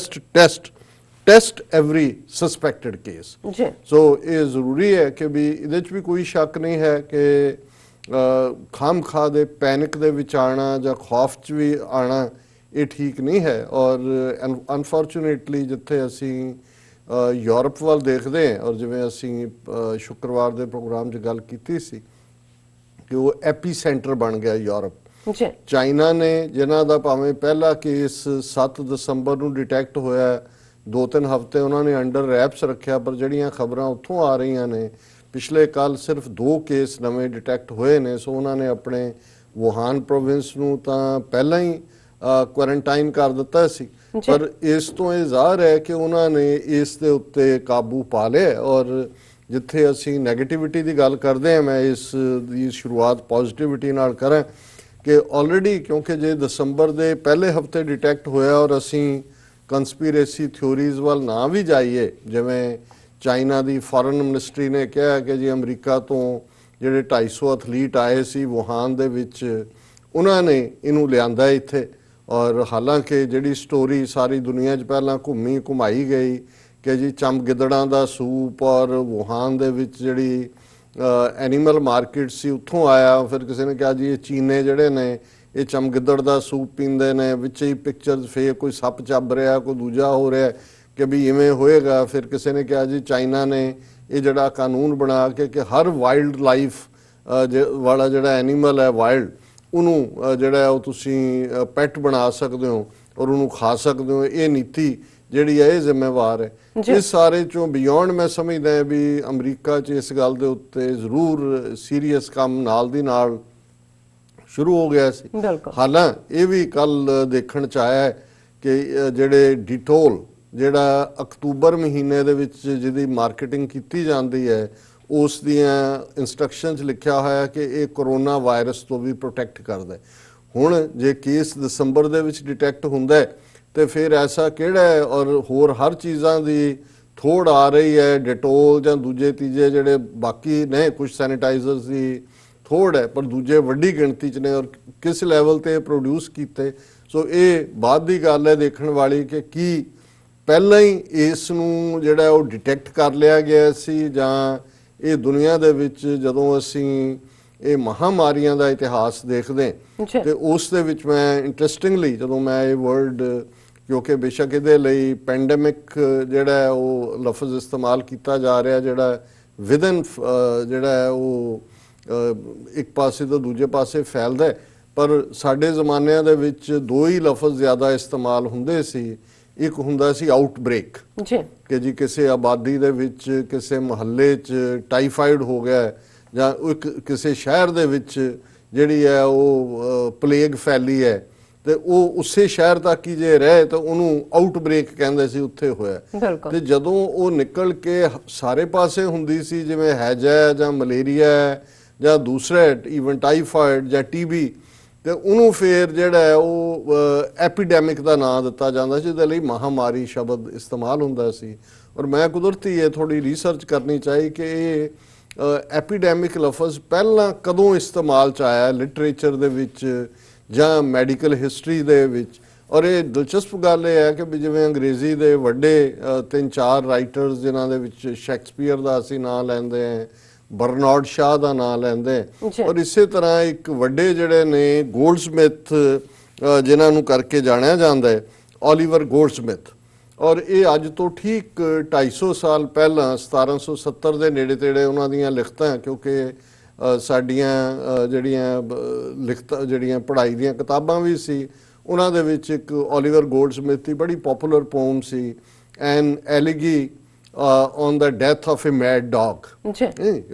test every suspected case. ਸੋ ਇਹ ਜ਼ਰੂਰੀ ਹੈ ਕਿ ਵੀ ਇਹਦੇ 'ਚ ਵੀ ਕੋਈ ਸ਼ੱਕ ਨਹੀਂ ਹੈ ਕਿ ਖਾਮਖਾ ਦੇ ਪੈਨਿਕ ਦੇ ਵਿੱਚ ਆਉਣਾ ਜਾਂ ਖੌਫ 'ਚ ਵੀ ਆਉਣਾ ਇਹ ਠੀਕ ਨਹੀਂ ਹੈ। ਔਰ ਅਨਫੋਰਚੂਨੇਟਲੀ ਜਿੱਥੇ ਅਸੀਂ ਯੂਰਪ ਵੱਲ ਦੇਖਦੇ ਹਾਂ, ਔਰ ਜਿਵੇਂ ਅਸੀਂ ਸ਼ੁੱਕਰਵਾਰ ਦੇ ਪ੍ਰੋਗਰਾਮ 'ਚ ਗੱਲ ਕੀਤੀ ਸੀ ਕਿ ਉਹ ਐਪੀ ਸੈਂਟਰ ਬਣ ਗਿਆ ਯੂਰਪ। ਚਾਈਨਾ ਨੇ, ਜਿਨ੍ਹਾਂ ਦਾ ਭਾਵੇਂ ਪਹਿਲਾ ਕੇਸ 7 ਦਸੰਬਰ ਨੂੰ ਡਿਟੈਕਟ ਹੋਇਆ, 2-3 ਹਫ਼ਤੇ ਉਹਨਾਂ ਨੇ ਅੰਡਰ ਰੈਪਸ ਰੱਖਿਆ, ਪਰ ਜਿਹੜੀਆਂ ਖਬਰਾਂ ਉੱਥੋਂ ਆ ਰਹੀਆਂ ਨੇ, ਪਿਛਲੇ ਕੱਲ ਸਿਰਫ 2 ਕੇਸ ਨਵੇਂ ਡਿਟੈਕਟ ਹੋਏ ਨੇ। ਸੋ ਉਹਨਾਂ ਨੇ ਆਪਣੇ ਵੁਹਾਨ ਪ੍ਰੋਵਿੰਸ ਨੂੰ ਤਾਂ ਪਹਿਲਾਂ ਹੀ ਕੁਆਰੰਟਾਈਨ ਕਰ ਦਿੱਤਾ ਸੀ, ਪਰ ਇਸ ਤੋਂ ਇਹ ਜ਼ਾਹਰ ਹੈ ਕਿ ਉਹਨਾਂ ਨੇ ਇਸ ਦੇ ਉੱਤੇ ਕਾਬੂ ਪਾ ਲਿਆ। ਔਰ ਜਿੱਥੇ ਅਸੀਂ ਨੈਗੇਟਿਵਿਟੀ ਦੀ ਗੱਲ ਕਰਦੇ ਹਾਂ, ਮੈਂ ਇਸ ਦੀ ਸ਼ੁਰੂਆਤ ਪੋਜ਼ਿਟਿਵਿਟੀ ਨਾਲ ਕਰਾਂ ਕਿ ਆਲਰੇਡੀ, ਕਿਉਂਕਿ ਜੇ ਦਸੰਬਰ ਦੇ ਪਹਿਲੇ ਹਫ਼ਤੇ ਡਿਟੈਕਟ ਹੋਇਆ ਔਰ ਅਸੀਂ ਕੰਸਪੀਰੇਸੀ ਥਿਊਰੀਜ਼ ਵੱਲ ਨਾ ਵੀ ਜਾਈਏ, ਜਿਵੇਂ ਚਾਈਨਾ ਦੀ ਫੋਰਨ ਮਿਨਿਸਟਰੀ ਨੇ ਕਿਹਾ ਕਿ ਜੀ ਅਮਰੀਕਾ ਤੋਂ ਜਿਹੜੇ 250 ਐਥਲੀਟ ਆਏ ਸੀ ਵੁਹਾਨ ਦੇ ਵਿੱਚ, ਉਹਨਾਂ ਨੇ ਇਹਨੂੰ ਲਿਆਂਦਾ ਇੱਥੇ। ਔਰ ਹਾਲਾਂਕਿ ਜਿਹੜੀ ਸਟੋਰੀ ਸਾਰੀ ਦੁਨੀਆ 'ਚ ਪਹਿਲਾਂ ਘੁਮਾਈ ਗਈ ਕਿ ਜੀ ਚਮਗਿੱਦੜਾਂ ਦਾ ਸੂਪ, ਔਰ ਵੁਹਾਨ ਦੇ ਵਿੱਚ ਜਿਹੜੀ ਐਨੀਮਲ ਮਾਰਕੀਟ ਸੀ ਉੱਥੋਂ ਆਇਆ। ਫਿਰ ਕਿਸੇ ਨੇ ਕਿਹਾ ਜੀ ਇਹ ਚੀਨੇ ਜਿਹੜੇ ਨੇ ਇਹ ਚਮਗਿੱਦੜ ਦਾ ਸੂਪ ਪੀਂਦੇ ਨੇ, ਵਿੱਚ ਹੀ ਪਿਕਚਰਸ ਫੇਰ ਕੋਈ ਸੱਪ ਚੱਬ ਰਿਹਾ, ਕੋਈ ਦੂਜਾ ਹੋ ਰਿਹਾ ਕਿ ਵੀ ਇਵੇਂ ਹੋਏਗਾ। ਫਿਰ ਕਿਸੇ ਨੇ ਕਿਹਾ ਜੀ ਚਾਈਨਾ ਨੇ ਇਹ ਜਿਹੜਾ ਕਾਨੂੰਨ ਬਣਾ ਕੇ ਕਿ ਹਰ ਵਾਈਲਡ ਲਾਈਫ ਵਾਲਾ ਜਿਹੜਾ ਐਨੀਮਲ ਹੈ ਵਾਈਲਡ, ਉਹਨੂੰ ਜਿਹੜਾ ਉਹ ਤੁਸੀਂ ਪੈਟ ਬਣਾ ਸਕਦੇ ਹੋ ਔਰ ਉਹਨੂੰ ਖਾ ਸਕਦੇ ਹੋ। ਇਹ ਨੀਤੀ ਜਿਹੜੀ ਹੈ ਇਹ ਜ਼ਿੰਮੇਵਾਰ ਹੈ। ਇਸ ਸਾਰੇ ਚੋਂ ਬਿਯੋਂਡ ਮੈਂ ਸਮਝਦਾ ਵੀ ਅਮਰੀਕਾ 'ਚ ਇਸ ਗੱਲ ਦੇ ਉੱਤੇ ਜ਼ਰੂਰ ਸੀਰੀਅਸ ਕੰਮ ਨਾਲ ਦੀ ਨਾਲ ਸ਼ੁਰੂ ਹੋ ਗਿਆ ਸੀ। ਹਾਲਾਂ ਇਹ ਵੀ ਕੱਲ ਦੇਖਣ 'ਚ ਆਇਆ ਕਿ ਜਿਹੜੇ ਡਿਟੋਲ ਜਿਹੜਾ ਅਕਤੂਬਰ ਮਹੀਨੇ ਦੇ ਵਿੱਚ ਜਿਹਦੀ ਮਾਰਕੀਟਿੰਗ ਕੀਤੀ ਜਾਂਦੀ ਹੈ, ਉਸ ਦੀਆਂ ਇੰਸਟਰਕਸ਼ਨਸ ਲਿਖਿਆ ਹੋਇਆ ਕਿ ਇਹ ਕਰੋਨਾ ਵਾਇਰਸ ਤੋਂ ਵੀ ਪ੍ਰੋਟੈਕਟ ਕਰਦਾ। ਹੁਣ ਜੇ ਕੇਸ ਦਸੰਬਰ ਦੇ ਵਿੱਚ ਡਿਟੈਕਟ ਹੁੰਦਾ ਹੈ ਤੇ ਫਿਰ ਐਸਾ ਕਿਹੜਾ ਹੈ, ਔਰ ਹੋਰ ਹਰ ਚੀਜ਼ਾਂ ਦੀ ਥੋੜ ਆ ਰਹੀ ਹੈ, ਡਿਟੋਲ ਜਾਂ ਦੂਜੇ ਤੀਜੇ ਜਿਹੜੇ ਬਾਕੀ ਨੇ ਕੁਝ ਸੈਨੀਟਾਈਜ਼ਰਸ ਦੀ ਥੋੜ ਹੈ, ਪਰ ਦੂਜੇ ਵੱਡੀ ਗਿਣਤੀ 'ਚ ਨੇ ਔਰ ਕਿਸ ਲੈਵਲ ਤੇ ਪ੍ਰੋਡਿਊਸ ਕੀਤੇ। ਸੋ ਇਹ ਬਾਅਦ ਦੀ ਗੱਲ ਹੈ ਦੇਖਣ ਵਾਲੀ ਕਿ ਕੀ ਪਹਿਲਾਂ ਹੀ ਇਸ ਨੂੰ ਜਿਹੜਾ ਉਹ ਡਿਟੈਕਟ ਕਰ ਲਿਆ ਗਿਆ ਸੀ, ਜਾਂ ਇਹ ਦੁਨੀਆ ਦੇ ਵਿੱਚ ਜਦੋਂ ਅਸੀਂ ਇਹ ਮਹਾਮਾਰੀਆਂ ਦਾ ਇਤਿਹਾਸ ਦੇਖਦੇ ਤੇ ਉਸ ਦੇ ਵਿੱਚ ਮੈਂ ਇੰਟਰਸਟਿੰਗਲੀ ਜਦੋਂ ਮੈਂ ਇਹ ਵਰਡ, ਕਿਉਂਕਿ ਬੇਸ਼ੱਕ ਇਹਦੇ ਲਈ ਪੈਂਡੇਮਿਕ ਜਿਹੜਾ ਉਹ ਲਫ਼ਜ਼ ਇਸਤੇਮਾਲ ਕੀਤਾ ਜਾ ਰਿਹਾ, ਜਿਹੜਾ ਵਿਦਨ ਜਿਹੜਾ ਉਹ ਇੱਕ ਪਾਸੇ ਤੋਂ ਦੂਜੇ ਪਾਸੇ ਫੈਲਦਾ, ਪਰ ਸਾਡੇ ਜ਼ਮਾਨਿਆਂ ਦੇ ਵਿੱਚ ਦੋ ਹੀ ਲਫ਼ਜ਼ ਜ਼ਿਆਦਾ ਇਸਤੇਮਾਲ ਹੁੰਦੇ ਸੀ। ਇੱਕ ਹੁੰਦਾ ਸੀ ਆਊਟਬ੍ਰੇਕ, ਕਿ ਜੀ ਕਿਸੇ ਆਬਾਦੀ ਦੇ ਵਿੱਚ ਕਿਸੇ ਮੁਹੱਲੇ 'ਚ ਟਾਈਫਾਈਡ ਹੋ ਗਿਆ, ਜਾਂ ਇੱਕ ਕਿਸੇ ਸ਼ਹਿਰ ਦੇ ਵਿੱਚ ਜਿਹੜੀ ਹੈ ਉਹ ਪਲੇਗ ਫੈਲੀ ਹੈ ਤੇ ਉਹ ਉਸੇ ਸ਼ਹਿਰ ਤੱਕ ਹੀ ਜੇ ਰਹੇ ਤਾਂ ਉਹਨੂੰ ਆਊਟਬ੍ਰੇਕ ਕਹਿੰਦੇ ਸੀ, ਉੱਥੇ ਹੋਇਆ। ਤੇ ਜਦੋਂ ਉਹ ਨਿਕਲ ਕੇ ਸਾਰੇ ਪਾਸੇ ਹੁੰਦੀ ਸੀ, ਜਿਵੇਂ ਹੈਜਾ ਜਾਂ ਮਲੇਰੀਆ ਜਾਂ ਦੂਸਰੇ ਈਵਨ ਟਾਈਫਾਈਡ ਜਾਂ ਟੀਬੀ, ਤੇ ਉਹਨੂੰ ਫਿਰ ਜਿਹੜਾ ਹੈ ਉਹ ਐਪੀਡੈਮਿਕ ਦਾ ਨਾਂ ਦਿੱਤਾ ਜਾਂਦਾ ਸੀ, ਜਿਹਦੇ ਲਈ ਮਹਾਮਾਰੀ ਸ਼ਬਦ ਇਸਤੇਮਾਲ ਹੁੰਦਾ ਸੀ। ਔਰ ਮੈਂ ਕੁਦਰਤੀ ਇਹ ਥੋੜੀ ਰਿਸਰਚ ਕਰਨੀ ਚਾਹੀ ਕਿ ਇਹ ਐਪੀਡੈਮਿਕ ਲਫ਼ਜ਼ ਪਹਿਲਾਂ ਕਦੋਂ ਇਸਤੇਮਾਲ 'ਚ ਆਇਆ ਲਿਟਰੇਚਰ ਦੇ ਵਿੱਚ ਜਾਂ ਮੈਡੀਕਲ ਹਿਸਟਰੀ ਦੇ ਵਿੱਚ। ਔਰ ਇਹ ਦਿਲਚਸਪ ਗੱਲ ਇਹ ਹੈ ਕਿ ਵੀ ਜਿਵੇਂ ਅੰਗਰੇਜ਼ੀ ਦੇ ਵੱਡੇ 3-4 ਰਾਈਟਰਸ ਜਿਨ੍ਹਾਂ ਦੇ ਵਿੱਚ ਸ਼ੈਕਸਪੀਅਰ ਦਾ ਅਸੀਂ ਨਾਂ ਲੈਂਦੇ ਹਾਂ, ਬਰਨਾਰਡ ਸ਼ਾਹ ਦਾ ਨਾਂ ਲੈਂਦੇ, ਔਰ ਇਸੇ ਤਰ੍ਹਾਂ ਇੱਕ ਵੱਡੇ ਜਿਹੜੇ ਨੇ ਗੋਲਡਸਮਿਥ ਜਿਨ੍ਹਾਂ ਨੂੰ ਕਰਕੇ ਜਾਣਿਆ ਜਾਂਦਾ ਹੈ, ਓਲੀਵਰ ਗੋਲਡਸਮਿਥ। ਔਰ ਇਹ ਅੱਜ ਤੋਂ ਠੀਕ 250 ਸਾਲ ਪਹਿਲਾਂ 1770 ਦੇ ਨੇੜੇ ਤੇੜੇ ਉਹਨਾਂ ਦੀਆਂ ਲਿਖਤਾਂ, ਕਿਉਂਕਿ ਸਾਡੀਆਂ ਜਿਹੜੀਆਂ ਪੜ੍ਹਾਈ ਦੀਆਂ ਕਿਤਾਬਾਂ ਵੀ ਸੀ, ਉਹਨਾਂ ਦੇ ਵਿੱਚ ਇੱਕ ਓਲੀਵਰ ਗੋਲਡਸਮਿਥ ਦੀ ਬੜੀ ਪਪੂਲਰ ਪੋਮ ਸੀ, an elegy on the death of a mad dog.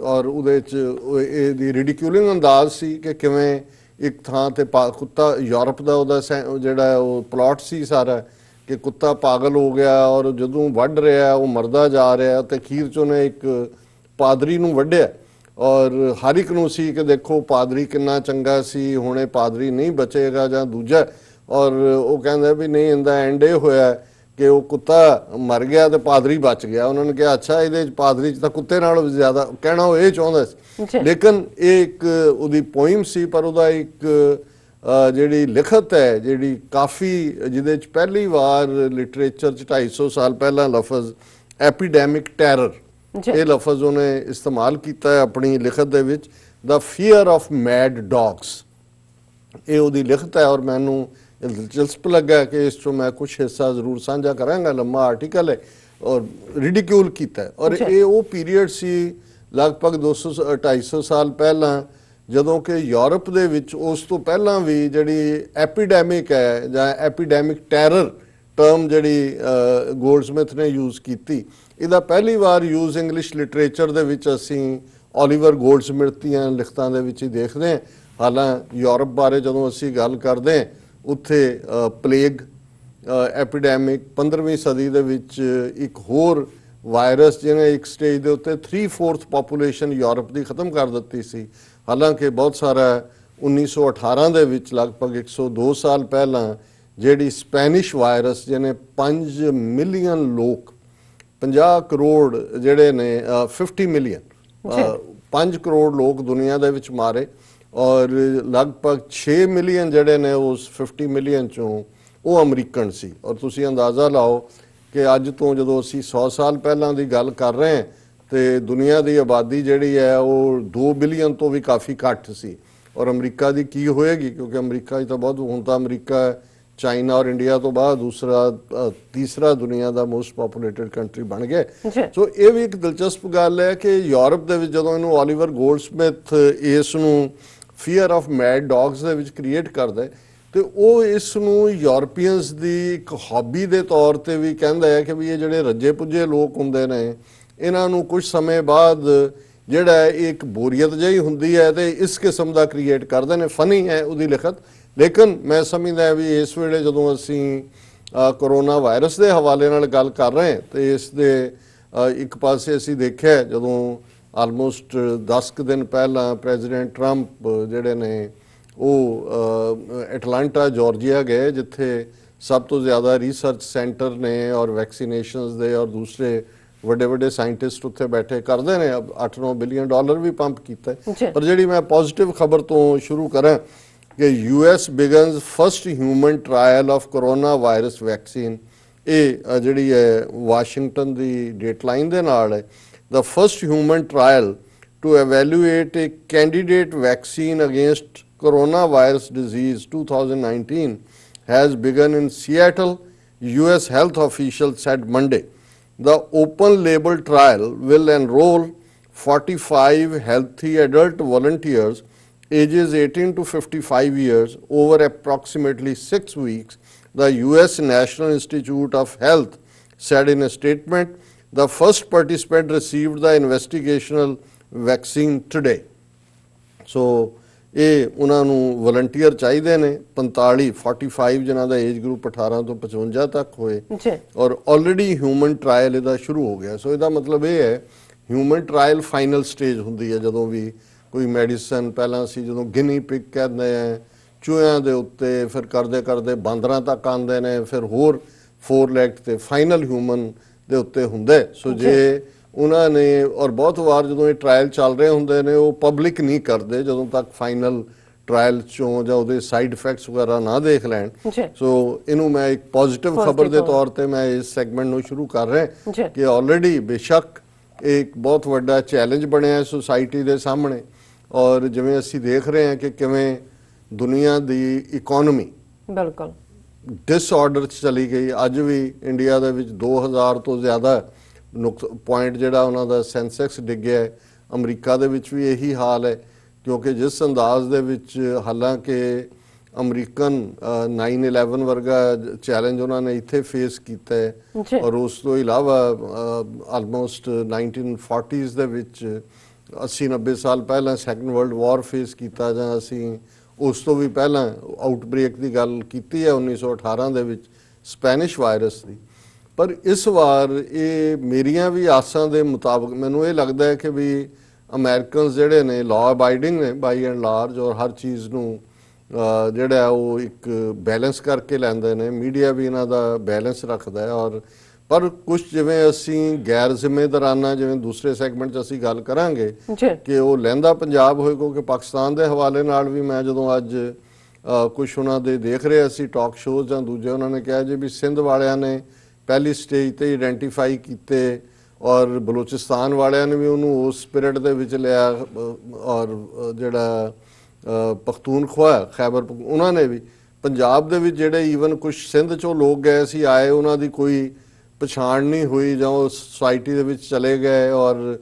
ਔਰ ਉਹਦੇ 'ਚ ਇਹਦੀ ਰਿਡੀਕਿਊਲਿੰਗ ਅੰਦਾਜ਼ ਸੀ ਕਿ ਕਿਵੇਂ ਇੱਕ ਥਾਂ ਤੇ ਕੁੱਤਾ, ਯੂਰਪ ਦਾ ਉਹਦਾ ਜਿਹੜਾ ਉਹ ਪਲਾਟ ਸੀ ਸਾਰਾ, ਕਿ ਕੁੱਤਾ ਪਾਗਲ ਹੋ ਗਿਆ ਔਰ ਜਦੋਂ ਵੱਢ ਰਿਹਾ ਉਹ ਮਰਦਾ ਜਾ ਰਿਹਾ, ਤੇ ਅਖੀਰ 'ਚ ਉਹਨੇ ਇੱਕ ਪਾਦਰੀ ਨੂੰ ਵੱਢਿਆ। ਔਰ ਹਰ ਇੱਕ ਨੂੰ ਸੀ ਕਿ ਦੇਖੋ ਪਾਦਰੀ ਕਿੰਨਾ ਚੰਗਾ ਸੀ, ਹੁਣ ਇਹ ਪਾਦਰੀ ਨਹੀਂ ਬਚੇਗਾ ਜਾਂ ਦੂਜਾ। ਔਰ ਉਹ ਕਹਿੰਦਾ ਵੀ ਨਹੀਂ, ਇਹਦਾ ਐਂਡ ਇਹ ਹੋਇਆ ਕਿ ਉਹ ਕੁੱਤਾ ਮਰ ਗਿਆ ਤੇ ਪਾਦਰੀ ਬਚ ਗਿਆ। ਉਹਨਾਂ ਨੇ ਕਿਹਾ ਅੱਛਾ, ਇਹਦੇ 'ਚ ਪਾਦਰੀ 'ਚ ਤਾਂ ਕੁੱਤੇ ਨਾਲੋਂ ਜ਼ਿਆਦਾ, ਕਹਿਣਾ ਉਹ ਇਹ ਚਾਹੁੰਦਾ ਸੀ। ਲੇਕਿਨ ਇਹ ਇੱਕ ਉਹਦੀ ਪੋਇਮ ਸੀ, ਪਰ ਉਹਦਾ ਇੱਕ ਜਿਹੜੀ ਲਿਖਤ ਹੈ ਜਿਹੜੀ ਕਾਫੀ, ਜਿਹਦੇ 'ਚ ਪਹਿਲੀ ਵਾਰ ਲਿਟਰੇਚਰ 'ਚ 250 ਸਾਲ ਪਹਿਲਾਂ ਲਫ਼ਜ਼ ਐਪੀਡੈਮਿਕ ਟੈਰਰ, ਇਹ ਲਫ਼ਜ਼ ਉਹਨੇ ਇਸਤੇਮਾਲ ਕੀਤਾ ਹੈ ਆਪਣੀ ਲਿਖਤ ਦੇ ਵਿੱਚ, ਦਾ ਫੀਅਰ ਆਫ ਮੈਡ ਡੌਗਸ। ਇਹ ਉਹਦੀ ਲਿਖਤ ਹੈ ਔਰ ਮੈਨੂੰ ਦਿਲਚਸਪ ਲੱਗਾ ਕਿ ਇਸ ਤੋਂ ਮੈਂ ਕੁਝ ਹਿੱਸਾ ਜ਼ਰੂਰ ਸਾਂਝਾ ਕਰਾਂਗਾ। ਲੰਮਾ ਆਰਟੀਕਲ ਹੈ ਔਰ ਰਿਡੀਕਿਊਲ ਕੀਤਾ ਹੈ। ਔਰ ਇਹ ਉਹ ਪੀਰੀਅਡ ਸੀ ਲਗਭਗ 200-250 ਸਾਲ ਪਹਿਲਾਂ, ਜਦੋਂ ਕਿ ਯੂਰਪ ਦੇ ਵਿੱਚ ਉਸ ਤੋਂ ਪਹਿਲਾਂ ਵੀ ਜਿਹੜੀ ਐਪੀਡੈਮਿਕ ਹੈ ਜਾਂ ਐਪੀਡੈਮਿਕ ਟੈਰਰ ਟਰਮ ਜਿਹੜੀ ਗੋਲਡਸਮਿਥ ਨੇ ਯੂਜ਼ ਕੀਤੀ, ਇਹਦਾ ਪਹਿਲੀ ਵਾਰ ਯੂਜ਼ ਇੰਗਲਿਸ਼ ਲਿਟਰੇਚਰ ਦੇ ਵਿੱਚ ਅਸੀਂ ਓਲੀਵਰ ਗੋਲਡਸਮਿਥ ਦੀਆਂ ਲਿਖਤਾਂ ਦੇ ਵਿੱਚ ਹੀ ਦੇਖਦੇ ਹਾਂ। ਹਾਲਾਂ ਯੂਰਪ ਬਾਰੇ ਜਦੋਂ ਅਸੀਂ ਗੱਲ ਕਰਦੇ ਹਾਂ, ਉੱਥੇ ਪਲੇਗ ਐਪੀਡੈਮਿਕ 15ਵੀਂ ਸਦੀ ਦੇ ਵਿੱਚ ਇੱਕ ਹੋਰ ਵਾਇਰਸ ਜਿਹਨੇ ਇੱਕ ਸਟੇਜ ਦੇ ਉੱਤੇ 3/4 ਪਾਪੂਲੇਸ਼ਨ ਯੂਰਪ ਦੀ ਖਤਮ ਕਰ ਦਿੱਤੀ ਸੀ। ਹਾਲਾਂਕਿ ਬਹੁਤ ਸਾਰਾ 1918 ਦੇ ਵਿੱਚ ਲਗਭਗ 102 ਸਾਲ ਪਹਿਲਾਂ ਜਿਹੜੀ ਸਪੈਨਿਸ਼ ਵਾਇਰਸ ਜਿਹਨੇ 5 ਮਿਲੀਅਨ ਲੋਕ, 50 ਕਰੋੜ ਜਿਹੜੇ ਨੇ 50 ਮਿਲੀਅਨ 5 ਕਰੋੜ ਲੋਕ ਦੁਨੀਆ ਦੇ ਵਿੱਚ ਮਾਰੇ, ਔਰ ਲਗਭਗ 6 ਮਿਲੀਅਨ ਜਿਹੜੇ ਨੇ ਉਸ 50 ਮਿਲੀਅਨ ਚੋਂ ਉਹ ਅਮਰੀਕਨ ਸੀ। ਔਰ ਤੁਸੀਂ ਅੰਦਾਜ਼ਾ ਲਾਓ ਕਿ ਅੱਜ ਤੋਂ ਜਦੋਂ ਅਸੀਂ 100 ਸਾਲ ਪਹਿਲਾਂ ਦੀ ਗੱਲ ਕਰ ਰਹੇ ਹਾਂ ਤੇ ਦੁਨੀਆ ਦੀ ਆਬਾਦੀ ਜਿਹੜੀ ਹੈ ਉਹ 2 ਬਿਲੀਅਨ ਤੋਂ ਵੀ ਕਾਫੀ ਘੱਟ ਸੀ। ਔਰ ਅਮਰੀਕਾ ਦੀ ਕੀ ਹੋਏਗੀ, ਕਿਉਂਕਿ ਅਮਰੀਕਾ 'ਚ ਤਾਂ ਬਹੁਤ, ਹੁਣ ਤਾਂ ਅਮਰੀਕਾ ਚਾਈਨਾ ਔਰ ਇੰਡੀਆ ਤੋਂ ਬਾਅਦ ਤੀਸਰਾ ਦੁਨੀਆ ਦਾ ਮੋਸਟ ਪੋਪੂਲੇਟਡ ਕੰਟਰੀ ਬਣ ਗਏ। ਸੋ ਇਹ ਵੀ ਇੱਕ ਦਿਲਚਸਪ ਗੱਲ ਹੈ ਕਿ ਯੂਰਪ ਦੇ ਵਿੱਚ ਜਦੋਂ ਇਹਨੂੰ ਓਲੀਵਰ ਗੋਲਡਸਮਿਥ ਇਸ ਨੂੰ ਫੀਅਰ ਆਫ ਮੈਡ ਡੌਗਸ ਦੇ ਵਿੱਚ ਕ੍ਰੀਏਟ ਕਰਦਾ ਹੈ ਤੇ ਉਹ ਇਸ ਨੂੰ ਯੂਰਪੀਅਨਸ ਦੀ ਇੱਕ ਹੌਬੀ ਦੇ ਤੌਰ ਤੇ ਵੀ ਕਹਿੰਦਾ ਹੈ ਕਿ ਵੀ ਇਹ ਜਿਹੜੇ ਰੱਜੇ ਪੁੱਜੇ ਲੋਕ ਹੁੰਦੇ ਨੇ ਇਹਨਾਂ ਨੂੰ ਕੁਝ ਸਮੇਂ ਬਾਅਦ ਜਿਹੜਾ ਹੈ ਇਹ ਇੱਕ ਬੋਰੀਅਤ ਜਿਹੀ ਹੁੰਦੀ ਹੈ ਤੇ ਇਸ ਕਿਸਮ ਦਾ ਕ੍ਰੀਏਟ ਕਰਦੇ ਨੇ। ਫਨੀ ਹੈ ਉਹਦੀ ਲਿਖਤ, ਲੇਕਿਨ ਮੈਂ ਸਮਝਦਾ ਵੀ ਇਸ ਵੇਲੇ ਜਦੋਂ ਅਸੀਂ ਕੋਰੋਨਾ ਵਾਇਰਸ ਦੇ ਹਵਾਲੇ ਨਾਲ ਗੱਲ ਕਰ ਰਹੇ ਹਾਂ ਤੇ ਇਸ ਦੇ ਇੱਕ ਪਾਸੇ ਅਸੀਂ ਦੇਖਿਆ ਜਦੋਂ ਆਲਮੋਸਟ 10 ਕੁ ਦਿਨ ਪਹਿਲਾਂ ਪ੍ਰੈਜ਼ੀਡੈਂਟ ਟਰੰਪ ਜਿਹੜੇ ਨੇ ਉਹ ਐਟਲਾਂਟਾ ਜਾਰਜੀਆ ਗਏ ਜਿੱਥੇ ਸਭ ਤੋਂ ਜ਼ਿਆਦਾ ਰਿਸਰਚ ਸੈਂਟਰ ਨੇ ਔਰ ਵੈਕਸੀਨੇਸ਼ਨਸ ਦੇ ਔਰ ਦੂਸਰੇ ਵੱਡੇ ਵੱਡੇ ਸਾਇੰਟਿਸਟ ਉੱਥੇ ਬੈਠੇ ਕਰਦੇ ਨੇ। 8-9 ਬਿਲੀਅਨ ਡਾਲਰ ਵੀ ਪੰਪ ਕੀਤਾ। ਪਰ ਜਿਹੜੀ ਮੈਂ ਪੋਜ਼ਿਟਿਵ ਖਬਰ ਤੋਂ ਸ਼ੁਰੂ ਕਰਾਂ ਕਿ US begins first human trial of coronavirus vaccine, ਇਹ ਜਿਹੜੀ ਹੈ ਵਾਸ਼ਿੰਗਟਨ ਦੀ ਡੇਟਲਾਈਨ ਦੇ ਨਾਲ ਹੈ। The first human trial to evaluate a candidate vaccine against coronavirus disease 2019 has begun in Seattle, US health officials said Monday. The open label trial will enroll 45 healthy adult volunteers ages 18 to 55 years over approximately 6 weeks, the US National Institute of Health said in a statement. The first participant received the investigational vaccine today. So, ਇਹ ਉਹਨਾਂ ਨੂੰ ਵਲੰਟੀਅਰ ਚਾਹੀਦੇ ਨੇ 45 ਜਿਨ੍ਹਾਂ ਦਾ ਏਜ ਗਰੁੱਪ 18 ਤੋਂ 55 ਤੱਕ ਹੋਏ ਔਰ ਆਲਰੇਡੀ ਹਿਊਮਨ ਟ੍ਰਾਇਲ ਇਹਦਾ ਸ਼ੁਰੂ ਹੋ ਗਿਆ। ਸੋ ਇਹਦਾ ਮਤਲਬ ਇਹ ਹੈ ਹਿਊਮਨ ਟ੍ਰਾਇਲ ਫਾਈਨਲ ਸਟੇਜ ਹੁੰਦੀ ਹੈ ਜਦੋਂ ਵੀ ਕੋਈ ਮੈਡੀਸਨ, ਪਹਿਲਾਂ ਅਸੀਂ ਜਦੋਂ ਗਿਨੀ ਪਿਗ ਕਹਿੰਦੇ ਆ ਚੂਹਿਆਂ ਦੇ ਉੱਤੇ, ਫਿਰ ਕਰਦੇ ਕਰਦੇ ਬਾਂਦਰਾਂ ਤੱਕ ਆਉਂਦੇ ਨੇ, ਫਿਰ ਹੋਰ 4 ਲੈਗ ਤੇ ਫਾਈਨਲ ਹਿਊਮਨ ਦੇ ਉੱਤੇ ਹੁੰਦੇ। ਸੋ ਜੇ ਉਹਨਾਂ ਨੇ ਔਰ ਬਹੁਤ ਵਾਰ ਜਦੋਂ ਇਹ ਟ੍ਰਾਇਲ ਚੱਲ ਰਹੇ ਹੁੰਦੇ ਨੇ ਉਹ ਪਬਲਿਕ ਨਹੀਂ ਕਰਦੇ ਜਦੋਂ ਤੱਕ ਫਾਈਨਲ ਟ੍ਰਾਇਲ ਚੋਂ ਜਾਂ ਉਹਦੇ ਸਾਈਡ ਇਫੈਕਟਸ ਵਗੈਰਾ ਨਾ ਦੇਖ ਲੈਣ। ਸੋ ਇਹਨੂੰ ਮੈਂ ਇੱਕ ਪੋਜ਼ਿਟਿਵ ਖਬਰ ਦੇ ਤੌਰ ਤੇ ਮੈਂ ਇਸ ਸੈਗਮੈਂਟ ਨੂੰ ਸ਼ੁਰੂ ਕਰ ਰਿਹਾ ਕਿ ਆਲਰੇਡੀ ਬੇਸ਼ੱਕ ਇੱਕ ਬਹੁਤ ਵੱਡਾ ਚੈਲੰਜ ਬਣਿਆ ਸੋਸਾਇਟੀ ਦੇ ਸਾਹਮਣੇ ਔਰ ਜਿਵੇਂ ਅਸੀਂ ਦੇਖ ਰਹੇ ਹਾਂ ਕਿ ਕਿਵੇਂ ਦੁਨੀਆ ਦੀ ਇਕਨੋਮੀ ਬਿਲਕੁਲ ਡਿਸਆਰਡਰ 'ਚ ਚਲੀ ਗਈ। ਅੱਜ ਵੀ ਇੰਡੀਆ ਦੇ ਵਿੱਚ 2000 ਤੋਂ ਜ਼ਿਆਦਾ ਪੁਆਇੰਟ ਜਿਹੜਾ ਉਹਨਾਂ ਦਾ ਸੈਂਸੈਕਸ ਡਿੱਗਿਆ ਹੈ। ਅਮਰੀਕਾ ਦੇ ਵਿੱਚ ਵੀ ਇਹੀ ਹਾਲ ਹੈ ਕਿਉਂਕਿ ਜਿਸ ਅੰਦਾਜ਼ ਦੇ ਵਿੱਚ ਹਾਲਾਂਕਿ ਅਮਰੀਕਨ 9/11 ਵਰਗਾ ਚੈਲੰਜ ਉਹਨਾਂ ਨੇ ਇੱਥੇ ਫੇਸ ਕੀਤਾ ਹੈ ਔਰ ਉਸ ਤੋਂ ਇਲਾਵਾ ਆਲਮੋਸਟ 1940s ਦੇ ਵਿੱਚ 80-90 ਸਾਲ ਪਹਿਲਾਂ ਸੈਕੰਡ ਵਰਲਡ ਵਾਰ ਫੇਸ ਕੀਤਾ ਜਾਂ ਅਸੀਂ ਉਸ ਤੋਂ ਵੀ ਪਹਿਲਾਂ ਆਊਟਬ੍ਰੇਕ ਦੀ ਗੱਲ ਕੀਤੀ ਹੈ 1918 ਦੇ ਵਿੱਚ ਸਪੈਨਿਸ਼ ਵਾਇਰਸ ਦੀ। ਪਰ ਇਸ ਵਾਰ ਇਹ ਮੇਰੀਆਂ ਵੀ ਆਸਾਂ ਦੇ ਮੁਤਾਬਕ ਮੈਨੂੰ ਇਹ ਲੱਗਦਾ ਹੈ ਕਿ ਵੀ ਅਮਰੀਕਨਸ ਜਿਹੜੇ ਨੇ ਲਾਅ ਅਬਾਈਡਿੰਗ ਨੇ ਬਾਈ ਐਂਡ ਲਾਰਜ ਔਰ ਹਰ ਚੀਜ਼ ਨੂੰ ਜਿਹੜਾ ਉਹ ਇੱਕ ਬੈਲੈਂਸ ਕਰਕੇ ਲੈਂਦੇ ਨੇ। ਮੀਡੀਆ ਵੀ ਇਹਨਾਂ ਦਾ ਬੈਲੈਂਸ ਰੱਖਦਾ ਹੈ ਔਰ ਪਰ ਕੁਝ ਜਿਵੇਂ ਅਸੀਂ ਗੈਰ ਜ਼ਿੰਮੇਦਾਰਾਨਾ ਜਿਵੇਂ ਦੂਸਰੇ ਸੈਗਮੈਂਟ 'ਚ ਅਸੀਂ ਗੱਲ ਕਰਾਂਗੇ ਕਿ ਉਹ ਲਹਿੰਦਾ ਪੰਜਾਬ ਹੋਏ ਕਿਉਂਕਿ ਪਾਕਿਸਤਾਨ ਦੇ ਹਵਾਲੇ ਨਾਲ ਵੀ ਮੈਂ ਜਦੋਂ ਅੱਜ ਕੁਝ ਉਹਨਾਂ ਦੇ ਦੇਖ ਰਿਹਾ ਸੀ ਟਾਕ ਸ਼ੋਅ ਜਾਂ ਦੂਜੇ ਉਹਨਾਂ ਨੇ ਕਿਹਾ ਜੀ ਵੀ ਸਿੰਧ ਵਾਲਿਆਂ ਨੇ ਪਹਿਲੀ ਸਟੇਜ ਤੇ ਆਇਡੈਂਟੀਫਾਈ ਕੀਤੇ ਔਰ ਬਲੋਚਿਸਤਾਨ ਵਾਲਿਆਂ ਨੇ ਵੀ ਉਹਨੂੰ ਉਸ ਸਪਿਰਿਟ ਦੇ ਵਿੱਚ ਲਿਆ ਔਰ ਜਿਹੜਾ ਪਖਤੂਨਖਵਾ ਖੈਬਰ ਉਹਨਾਂ ਨੇ ਵੀ ਪੰਜਾਬ ਦੇ ਵਿੱਚ ਜਿਹੜੇ ਈਵਨ ਕੁਝ ਸਿੰਧ 'ਚੋਂ ਲੋਕ ਗਏ ਸੀ ਆਏ ਉਹਨਾਂ ਦੀ ਕੋਈ ਪਛਾਣ ਨਹੀਂ ਹੋਈ ਜਾਂ ਉਹ ਸੁਸਾਇਟੀ ਦੇ ਵਿੱਚ ਚਲੇ ਗਏ ਔਰ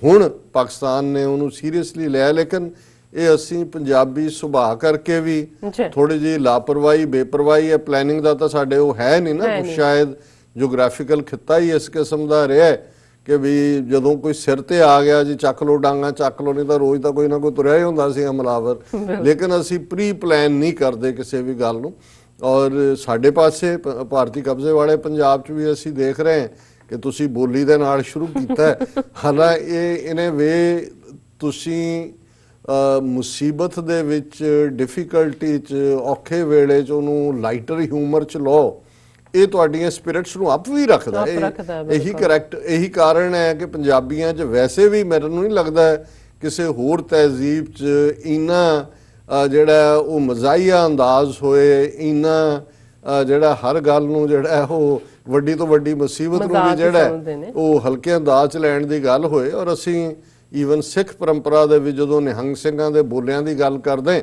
ਹੁਣ ਪਾਕਿਸਤਾਨ ਨੇ ਉਹਨੂੰ ਸੀਰੀਅਸਲੀ ਲਿਆ। ਲੇਕਿਨ ਇਹ ਅਸੀਂ ਪੰਜਾਬੀ ਸੁਭਾਅ ਕਰਕੇ ਵੀ ਥੋੜੀ ਜਿਹੀ ਲਾਪਰਵਾਹੀ ਬੇਪਰਵਾਹੀ ਹੈ। ਪਲੈਨਿੰਗ ਦਾ ਤਾਂ ਸਾਡੇ ਉਹ ਹੈ ਨਹੀਂ ਨਾ, ਸ਼ਾਇਦ ਜੀਓਗ੍ਰਾਫੀਕਲ ਖਿੱਤਾ ਹੀ ਇਸ ਕਿਸਮ ਦਾ ਰਿਹਾ ਕਿ ਵੀ ਜਦੋਂ ਕੋਈ ਸਿਰ ਤੇ ਆ ਗਿਆ ਜੀ ਚੱਕ ਲੋ ਡਾਂਗਾ ਚੱਕ ਲੋ, ਨਹੀਂ ਤਾਂ ਰੋਜ਼ ਤਾਂ ਕੋਈ ਨਾ ਕੋਈ ਤੁਰਿਆ ਹੀ ਹੁੰਦਾ ਸੀ ਹਮਲਾਵਰ। ਲੇਕਿਨ ਅਸੀਂ ਪ੍ਰੀ ਪਲਾਨ ਨਹੀਂ ਕਰਦੇ ਕਿਸੇ ਵੀ ਗੱਲ ਨੂੰ ਔਰ ਸਾਡੇ ਪਾਸੇ ਭਾਰਤੀ ਕਬਜ਼ੇ ਵਾਲੇ ਪੰਜਾਬ 'ਚ ਵੀ ਅਸੀਂ ਦੇਖ ਰਹੇ ਹਾਂ ਕਿ ਤੁਸੀਂ ਬੋਲੀ ਦੇ ਨਾਲ ਸ਼ੁਰੂ ਕੀਤਾ ਹਾਲਾਂ ਇਹਨੇ ਵੇ ਤੁਸੀਂ ਮੁਸੀਬਤ ਦੇ ਵਿੱਚ ਡਿਫਿਕਲਟੀ 'ਚ ਔਖੇ ਵੇਲੇ 'ਚ ਉਹਨੂੰ ਲਾਈਟਰ ਹਿਊਮਰ 'ਚ ਲਓ। ਇਹ ਤੁਹਾਡੀਆਂ ਸਪਿਰਿਟਸ ਨੂੰ ਅਪ ਵੀ ਰੱਖਦਾ ਇਹੀ ਕਾਰਨ ਹੈ ਕਿ ਪੰਜਾਬੀਆਂ 'ਚ ਵੈਸੇ ਵੀ ਮੈਨੂੰ ਨਹੀਂ ਲੱਗਦਾ ਕਿਸੇ ਹੋਰ ਤਹਿਜ਼ੀਬ 'ਚ ਇੰਨਾ ਜਿਹੜਾ ਉਹ ਮਜ਼ਾਹੀਆ ਅੰਦਾਜ਼ ਹੋਏ, ਇੰਨਾ ਜਿਹੜਾ ਹਰ ਗੱਲ ਨੂੰ ਜਿਹੜਾ ਉਹ ਵੱਡੀ ਤੋਂ ਵੱਡੀ ਮੁਸੀਬਤ ਨੂੰ ਵੀ ਜਿਹੜਾ ਉਹ ਹਲਕੇ ਅੰਦਾਜ਼ 'ਚ ਲੈਣ ਦੀ ਗੱਲ ਹੋਏ। ਔਰ ਅਸੀਂ ਈਵਨ ਸਿੱਖ ਪਰੰਪਰਾ ਦੇ ਵਿੱਚ ਜਦੋਂ ਨਿਹੰਗ ਸਿੰਘਾਂ ਦੇ ਬੋਲਿਆਂ ਦੀ ਗੱਲ ਕਰਦੇ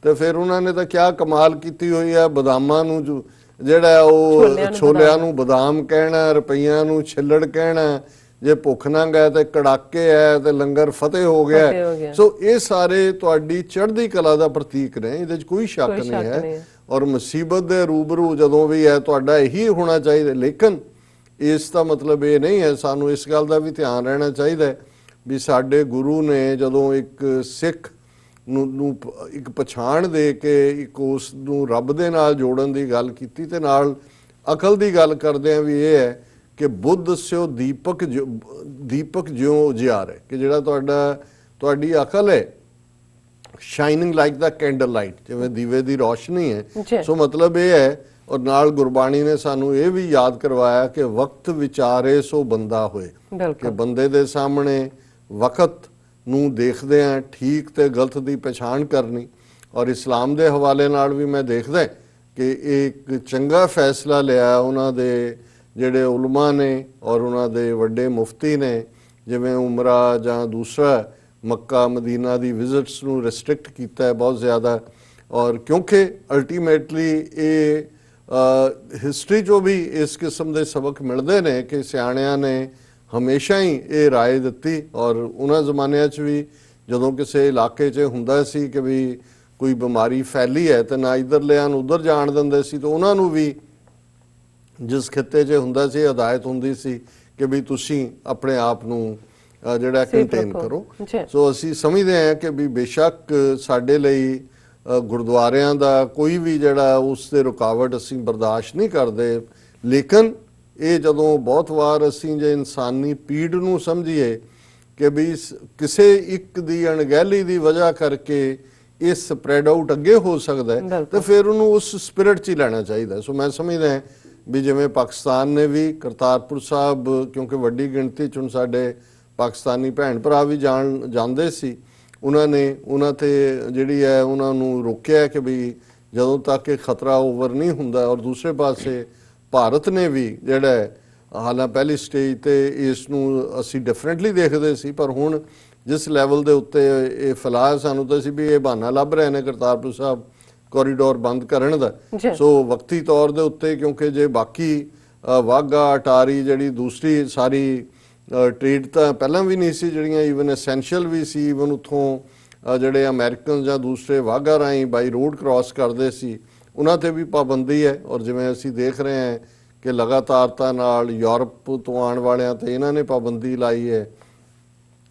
ਤੇ ਫਿਰ ਉਹਨਾਂ ਨੇ ਤਾਂ ਕਿਆ ਕਮਾਲ ਕੀਤੀ ਹੋਈ ਹੈ, ਬਦਾਮਾਂ ਨੂੰ ਜਿਹੜਾ ਉਹ ਛੋਲਿਆਂ ਨੂੰ ਬਦਾਮ ਕਹਿਣਾ, ਰੁਪਈਆਂ ਨੂੰ ਛਿੱਲੜ ਕਹਿਣਾ, ਜੇ ਭੁੱਖ ਨੰਗ ਹੈ ਤੇ ਕੜਾਕੇ ਹੈ ਤੇ ਲੰਗਰ ਫਤਿਹ ਹੋ ਗਿਆ। ਸੋ ਇਹ ਸਾਰੇ ਤੁਹਾਡੀ ਚੜ੍ਹਦੀ ਕਲਾ ਦਾ ਪ੍ਰਤੀਕ ਨੇ, ਇਹਦੇ 'ਚ ਕੋਈ ਸ਼ੱਕ ਨਹੀਂ ਹੈ। ਔਰ ਮੁਸੀਬਤ ਦੇ ਰੂਬਰੂ ਜਦੋਂ ਵੀ ਹੈ ਤੁਹਾਡਾ ਇਹੀ ਹੋਣਾ ਚਾਹੀਦਾ। ਲੇਕਿਨ ਇਸ ਦਾ ਮਤਲਬ ਇਹ ਨਹੀਂ ਹੈ, ਸਾਨੂੰ ਇਸ ਗੱਲ ਦਾ ਵੀ ਧਿਆਨ ਰਹਿਣਾ ਚਾਹੀਦਾ ਵੀ ਸਾਡੇ ਗੁਰੂ ਨੇ ਜਦੋਂ ਇੱਕ ਸਿੱਖ ਨੂੰ ਇੱਕ ਪਛਾਣ ਦੇ ਕੇ ਇੱਕ ਉਸ ਨੂੰ ਰੱਬ ਦੇ ਨਾਲ ਜੋੜਨ ਦੀ ਗੱਲ ਕੀਤੀ ਤੇ ਨਾਲ ਅਕਲ ਦੀ ਗੱਲ ਕਰਦੇ ਆ ਵੀ ਇਹ ਹੈ ਕਿ ਬੁੱਧ ਸਿਓ ਦੀਪਕ ਜਿਉਂ ਉਜਿਆਰ ਹੈ, ਕਿ ਜਿਹੜਾ ਤੁਹਾਡੀ ਅਕਲ ਹੈ ਸ਼ਾਈਨਿੰਗ ਲਾਈਕ ਦਾ ਕੈਂਡਲ ਲਾਈਟ, ਜਿਵੇਂ ਦੀਵੇ ਦੀ ਰੋਸ਼ਨੀ ਹੈ। ਸੋ ਮਤਲਬ ਇਹ ਹੈ, ਔਰ ਨਾਲ ਗੁਰਬਾਣੀ ਨੇ ਸਾਨੂੰ ਇਹ ਵੀ ਯਾਦ ਕਰਵਾਇਆ ਕਿ ਵਕਤ ਵਿਚਾਰੇ ਸੋ ਬੰਦਾ ਹੋਏ, ਕਿ ਬੰਦੇ ਦੇ ਸਾਹਮਣੇ ਵਕਤ ਨੂੰ ਦੇਖਦੇ ਆ ਠੀਕ ਤੇ ਗਲਤ ਦੀ ਪਛਾਣ ਕਰਨੀ। ਔਰ ਇਸਲਾਮ ਦੇ ਹਵਾਲੇ ਨਾਲ ਵੀ ਮੈਂ ਦੇਖਦਾ ਕਿ ਇੱਕ ਚੰਗਾ ਫੈਸਲਾ ਲਿਆ ਉਹਨਾਂ ਦੇ ਜਿਹੜੇ ਉਲਮਾ ਨੇ ਔਰ ਉਹਨਾਂ ਦੇ ਵੱਡੇ ਮੁਫਤੀ ਨੇ, ਜਿਵੇਂ ਉਮਰਾ ਜਾਂ ਦੂਸਰਾ ਮੱਕਾ ਮਦੀਨਾ ਦੀ ਵਿਜ਼ਿਟਸ ਨੂੰ ਰਿਸਟ੍ਰਿਕਟ ਕੀਤਾ ਹੈ ਬਹੁਤ ਜ਼ਿਆਦਾ। ਔਰ ਕਿਉਂਕਿ ਅਲਟੀਮੇਟਲੀ ਇਹ ਹਿਸਟਰੀ 'ਚੋਂ ਵੀ ਇਸ ਕਿਸਮ ਦੇ ਸਬਕ ਮਿਲਦੇ ਨੇ ਕਿ ਸਿਆਣਿਆਂ ਨੇ ਹਮੇਸ਼ਾ ਹੀ ਇਹ ਰਾਏ ਦਿੱਤੀ। ਔਰ ਉਹਨਾਂ ਜ਼ਮਾਨਿਆਂ 'ਚ ਵੀ ਜਦੋਂ ਕਿਸੇ ਇਲਾਕੇ 'ਚ ਹੁੰਦਾ ਸੀ ਕਿ ਵੀ ਕੋਈ ਬਿਮਾਰੀ ਫੈਲੀ ਹੈ ਤਾਂ ਨਾ ਇੱਧਰਲਿਆਂ ਨੂੰ ਉੱਧਰ ਜਾਣ ਦਿੰਦੇ ਸੀ, ਤਾਂ ਉਹਨਾਂ ਨੂੰ ਵੀ ਜਿਸ ਖਿੱਤੇ 'ਚ ਹੁੰਦਾ ਸੀ ਹਦਾਇਤ ਹੁੰਦੀ ਸੀ ਕਿ ਵੀ ਤੁਸੀਂ ਆਪਣੇ ਆਪ ਨੂੰ ਜਿਹੜਾ ਕੰਟੇਨ ਕਰੋ। ਸੋ ਅਸੀਂ ਸਮਝਦੇ ਹਾਂ ਕਿ ਵੀ ਬੇਸ਼ੱਕ ਸਾਡੇ ਲਈ ਗੁਰਦੁਆਰਿਆਂ ਦਾ ਕੋਈ ਵੀ ਜਿਹੜਾ ਉਸ ਤੇ ਰੁਕਾਵਟ ਅਸੀਂ ਬਰਦਾਸ਼ਤ ਨਹੀਂ ਕਰਦੇ, ਲੇਕਿਨ ਇਹ ਜਦੋਂ ਬਹੁਤ ਵਾਰ ਅਸੀਂ ਜੇ ਇਨਸਾਨੀ ਪੀੜ ਨੂੰ ਸਮਝੀਏ ਕਿ ਵੀ ਕਿਸੇ ਇੱਕ ਦੀ ਅਣਗਹਿਲੀ ਦੀ ਵਜ੍ਹਾ ਕਰਕੇ ਇਹ ਸਪਰੈਡ ਆਊਟ ਅੱਗੇ ਹੋ ਸਕਦਾ ਹੈ, ਤਾਂ ਫਿਰ ਉਹਨੂੰ ਉਸ ਸਪਿਰਿਟ 'ਚ ਹੀ ਲੈਣਾ ਚਾਹੀਦਾ। ਸੋ ਮੈਂ ਸਮਝਦਾ ਵੀ ਜਿਵੇਂ ਪਾਕਿਸਤਾਨ ਨੇ ਵੀ ਕਰਤਾਰਪੁਰ ਸਾਹਿਬ, ਕਿਉਂਕਿ ਵੱਡੀ ਗਿਣਤੀ 'ਚ ਹੁਣ ਸਾਡੇ ਪਾਕਿਸਤਾਨੀ ਭੈਣ ਭਰਾ ਵੀ ਜਾਂਦੇ ਸੀ, ਉਹਨਾਂ ਤੇ ਜਿਹੜੀ ਹੈ ਉਹਨਾਂ ਨੂੰ ਰੋਕਿਆ ਕਿ ਵੀ ਜਦੋਂ ਤੱਕ ਇਹ ਖਤਰਾ ਓਵਰ ਨਹੀਂ ਹੁੰਦਾ। ਔਰ ਦੂਸਰੇ ਪਾਸੇ ਭਾਰਤ ਨੇ ਵੀ ਜਿਹੜਾ ਹਾਲਾਂ ਪਹਿਲੀ ਸਟੇਜ ਤੇ ਇਸ ਨੂੰ ਅਸੀਂ ਡਿਫਰੈਂਟਲੀ ਦੇਖਦੇ ਸੀ, ਪਰ ਹੁਣ ਜਿਸ ਲੈਵਲ ਦੇ ਉੱਤੇ ਇਹ ਫੈਲਾਅ ਸਾਨੂੰ ਤਾਂ ਸੀ ਵੀ ਇਹ ਬਹਾਨਾ ਲੱਭ ਰਹੇ ਨੇ ਕਰਤਾਰਪੁਰ ਸਾਹਿਬ ਕੋਰੀਡੋਰ ਬੰਦ ਕਰਨ ਦਾ। ਸੋ ਵਕਤੀ ਤੌਰ ਦੇ ਉੱਤੇ, ਕਿਉਂਕਿ ਜੇ ਬਾਕੀ ਵਾਘਾ ਅਟਾਰੀ ਜਿਹੜੀ ਦੂਸਰੀ ਸਾਰੀ ਟ੍ਰੇਡ ਤਾਂ ਪਹਿਲਾਂ ਵੀ ਨਹੀਂ ਸੀ, ਜਿਹੜੀਆਂ ਈਵਨ ਐਸੈਂਸ਼ੀਅਲ ਵੀ ਸੀ, ਈਵਨ ਉੱਥੋਂ ਜਿਹੜੇ ਅਮਰੀਕਨ ਜਾਂ ਦੂਸਰੇ ਵਾਘਾ ਰਾਹੀਂ ਬਾਈ ਰੋਡ ਕ੍ਰਾਸ ਕਰਦੇ ਸੀ, ਉਹਨਾਂ ਤੇ ਵੀ ਪਾਬੰਦੀ ਹੈ। ਔਰ ਜਿਵੇਂ ਅਸੀਂ ਦੇਖ ਰਹੇ ਹਾਂ ਕਿ ਲਗਾਤਾਰਤਾ ਨਾਲ ਯੂਰਪ ਤੋਂ ਆਉਣ ਵਾਲਿਆਂ ਤੇ ਇਹਨਾਂ ਨੇ ਪਾਬੰਦੀ ਲਾਈ ਹੈ।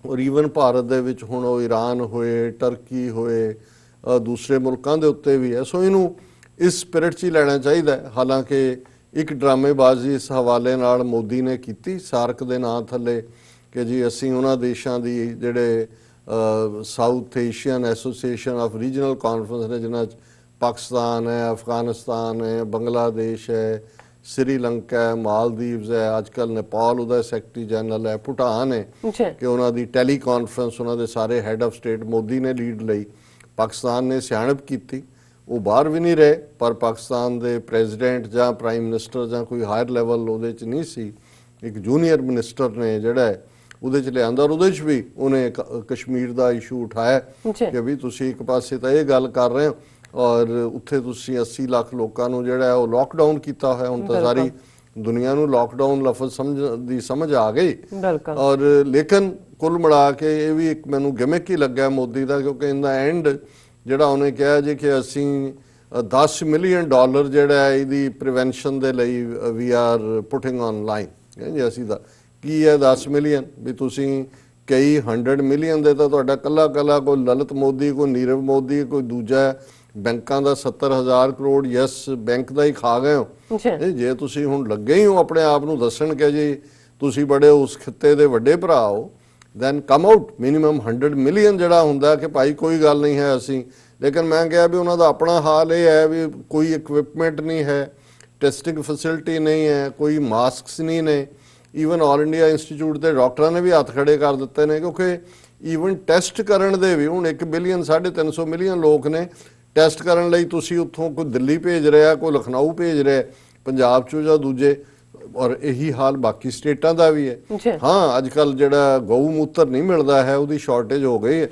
ਔਰ ਈਵਨ ਭਾਰਤ ਦੇ ਵਿੱਚ ਹੁਣ ਉਹ ਈਰਾਨ ਹੋਏ, ਟਰਕੀ ਹੋਏ, ਦੂਸਰੇ ਮੁਲਕਾਂ ਦੇ ਉੱਤੇ ਵੀ ਹੈ। ਸੋ ਇਹਨੂੰ ਇਸ ਸਪਿਰਿਟ 'ਚ ਹੀ ਲੈਣਾ ਚਾਹੀਦਾ। ਹਾਲਾਂਕਿ ਇੱਕ ਡਰਾਮੇਬਾਜ਼ੀ ਇਸ ਹਵਾਲੇ ਨਾਲ ਮੋਦੀ ਨੇ ਕੀਤੀ ਸਾਰਕ ਦੇ ਨਾਂ ਥੱਲੇ ਕਿ ਜੀ ਅਸੀਂ ਉਹਨਾਂ ਦੇਸ਼ਾਂ ਦੀ ਜਿਹੜੇ south Asian association of regional conference ਨੇ, ਜਿਨ੍ਹਾਂ 'ਚ ਪਾਕਿਸਤਾਨ ਹੈ, ਅਫਗਾਨਿਸਤਾਨ ਹੈ, ਬੰਗਲਾਦੇਸ਼ ਹੈ, श्रीलंका है, मालदीव्स है, आजकल नेपाल ਉਹਦਾ ਸੈਕਟਰੀ ਜਨਰਲ ਹੈ, ਭੂਟਾਨ ਹੈ, ਕਿ ਉਹਨਾਂ ਦੀ ਟੈਲੀ ਕਾਨਫਰੰਸ ਉਹਨਾਂ ਦੇ ਸਾਰੇ ਹੈਡ ਆਫ ਸਟੇਟ ਮੋਦੀ ਨੇ ਲੀਡ ਲਈ। ਪਾਕਿਸਤਾਨ ਨੇ ਸਿਆਣਪ ਕੀਤੀ, ਉਹ ਬਾਹਰ ਵੀ ਨਹੀਂ ਰਹੇ, ਪਰ ਪਾਕਿਸਤਾਨ ਦੇ ਪ੍ਰੈਜ਼ੀਡੈਂਟ ਜਾਂ ਪ੍ਰਾਈਮ ਮਿਨਿਸਟਰ ਜਾਂ ਕੋਈ ਹਾਇਰ ਲੈਵਲ ਉਹਦੇ 'ਚ ਨਹੀਂ ਸੀ, ਇੱਕ ਜੂਨੀਅਰ ਮਿਨਿਸਟਰ ਨੇ ਜਿਹੜਾ ਉਹਦੇ 'ਚ ਲਿਆਂਦਾ। ਔਰ ਉਹਦੇ 'ਚ ਵੀ ਉਹਨੇ ਕਸ਼ਮੀਰ ਦਾ ਇਸ਼ੂ ਉਠਾਇਆ ਕਿ ਵੀ ਤੁਸੀਂ ਇੱਕ ਪਾਸੇ ਤਾਂ ਇਹ ਗੱਲ ਕਰ ਰਹੇ ਹੋ ਔਰ ਉੱਥੇ ਤੁਸੀਂ 80 ਲੱਖ ਲੋਕਾਂ ਨੂੰ ਜਿਹੜਾ ਉਹ ਲੋਕਡਾਊਨ ਕੀਤਾ ਹੋਇਆ। ਹੁਣ ਤਾਂ ਸਾਰੀ ਦੁਨੀਆ ਨੂੰ ਲੋਕਡਾਊਨ ਲਫ਼ਜ਼ ਸਮਝ ਆ ਗਈ। ਔਰ ਲੇਕਿਨ ਕੁੱਲ ਮਿਲਾ ਕੇ ਇਹ ਵੀ ਇੱਕ ਮੈਨੂੰ ਗਿਮਿਕ ਹੀ ਲੱਗਿਆ ਮੋਦੀ ਦਾ, ਕਿਉਂਕਿ ਇਨ ਦਾ ਐਂਡ ਜਿਹੜਾ ਉਹਨੇ ਕਿਹਾ ਜੀ ਕਿ ਅਸੀਂ $10 ਮਿਲੀਅਨ ਜਿਹੜਾ ਇਹਦੀ ਪ੍ਰੀਵੈਂਸ਼ਨ ਦੇ ਲਈ ਵੀ ਆਰ ਪੁਟਿੰਗ ਆਨਲਾਈਨ। ਜੀ ਅਸੀਂ ਦਾ ਕੀ ਹੈ 10 ਮਿਲੀਅਨ ਵੀ ਤੁਸੀਂ ਕਈ 100 ਮਿਲੀਅਨ ਦੇ ਤਾਂ ਤੁਹਾਡਾ ਕੱਲਾ ਕੋਈ ਲਲਿਤ ਮੋਦੀ, ਕੋਈ ਨੀਰਵ ਮੋਦੀ, ਕੋਈ ਦੂਜਾ ਬੈਂਕਾਂ ਦਾ 70,000 ਕਰੋੜ ਯੈਸ ਬੈਂਕ ਦਾ ਹੀ ਖਾ ਗਏ ਹੋ। ਜੇ ਤੁਸੀਂ ਹੁਣ ਲੱਗੇ ਹੀ ਹੋ ਆਪਣੇ ਆਪ ਨੂੰ ਦੱਸਣ ਕਿ ਜੀ ਤੁਸੀਂ ਬੜੇ ਉਸ ਖਿੱਤੇ ਦੇ ਵੱਡੇ ਭਰਾ ਹੋ, then come out minimum 100 million ਜਿਹੜਾ ਹੁੰਦਾ ਕਿ ਭਾਈ ਕੋਈ ਗੱਲ ਨਹੀਂ ਹੈ ਅਸੀਂ। ਲੇਕਿਨ ਮੈਂ ਕਿਹਾ ਵੀ ਉਹਨਾਂ ਦਾ ਆਪਣਾ ਹਾਲ ਇਹ ਹੈ ਵੀ ਕੋਈ ਇਕਵਿਪਮੈਂਟ ਨਹੀਂ ਹੈ, ਟੈਸਟਿੰਗ ਫੈਸਿਲਿਟੀ ਨਹੀਂ ਹੈ, ਕੋਈ ਮਾਸਕਸ ਨਹੀਂ ਨੇ। ਈਵਨ ਆਲ ਇੰਡੀਆ ਇੰਸਟੀਚਿਊਟ ਦੇ ਡਾਕਟਰਾਂ ਨੇ ਵੀ ਹੱਥ ਖੜੇ ਕਰ ਦਿੱਤੇ ਨੇ, ਕਿਉਂਕਿ ਈਵਨ ਟੈਸਟ ਕਰਨ ਦੇ ਵੀ ਹੁਣ 1 ਬਿਲੀਅਨ 350 ਮਿਲੀਅਨ ਲੋਕ ਨੇ, ਟੈਸਟ ਕਰਨ ਲਈ ਤੁਸੀਂ ਉੱਥੋਂ ਕੋਈ ਦਿੱਲੀ ਭੇਜ ਰਿਹਾ, ਕੋਈ ਲਖਨਊ ਭੇਜ ਰਿਹਾ, ਪੰਜਾਬ 'ਚੋਂ ਜਾਂ ਦੂਜੇ ਔਰ ਇਹੀ ਹਾਲ ਬਾਕੀ ਸਟੇਟਾਂ ਦਾ ਵੀ ਹੈ। ਜੀ ਹਾਂ, ਅੱਜ ਕੱਲ ਜਿਹੜਾ ਗਊ ਮੂਤਰ ਨਹੀਂ ਮਿਲਦਾ ਹੈ ਉਹਦੀ ਸ਼ਾਰਟੇਜ ਹੋ ਗਈ ਹੈ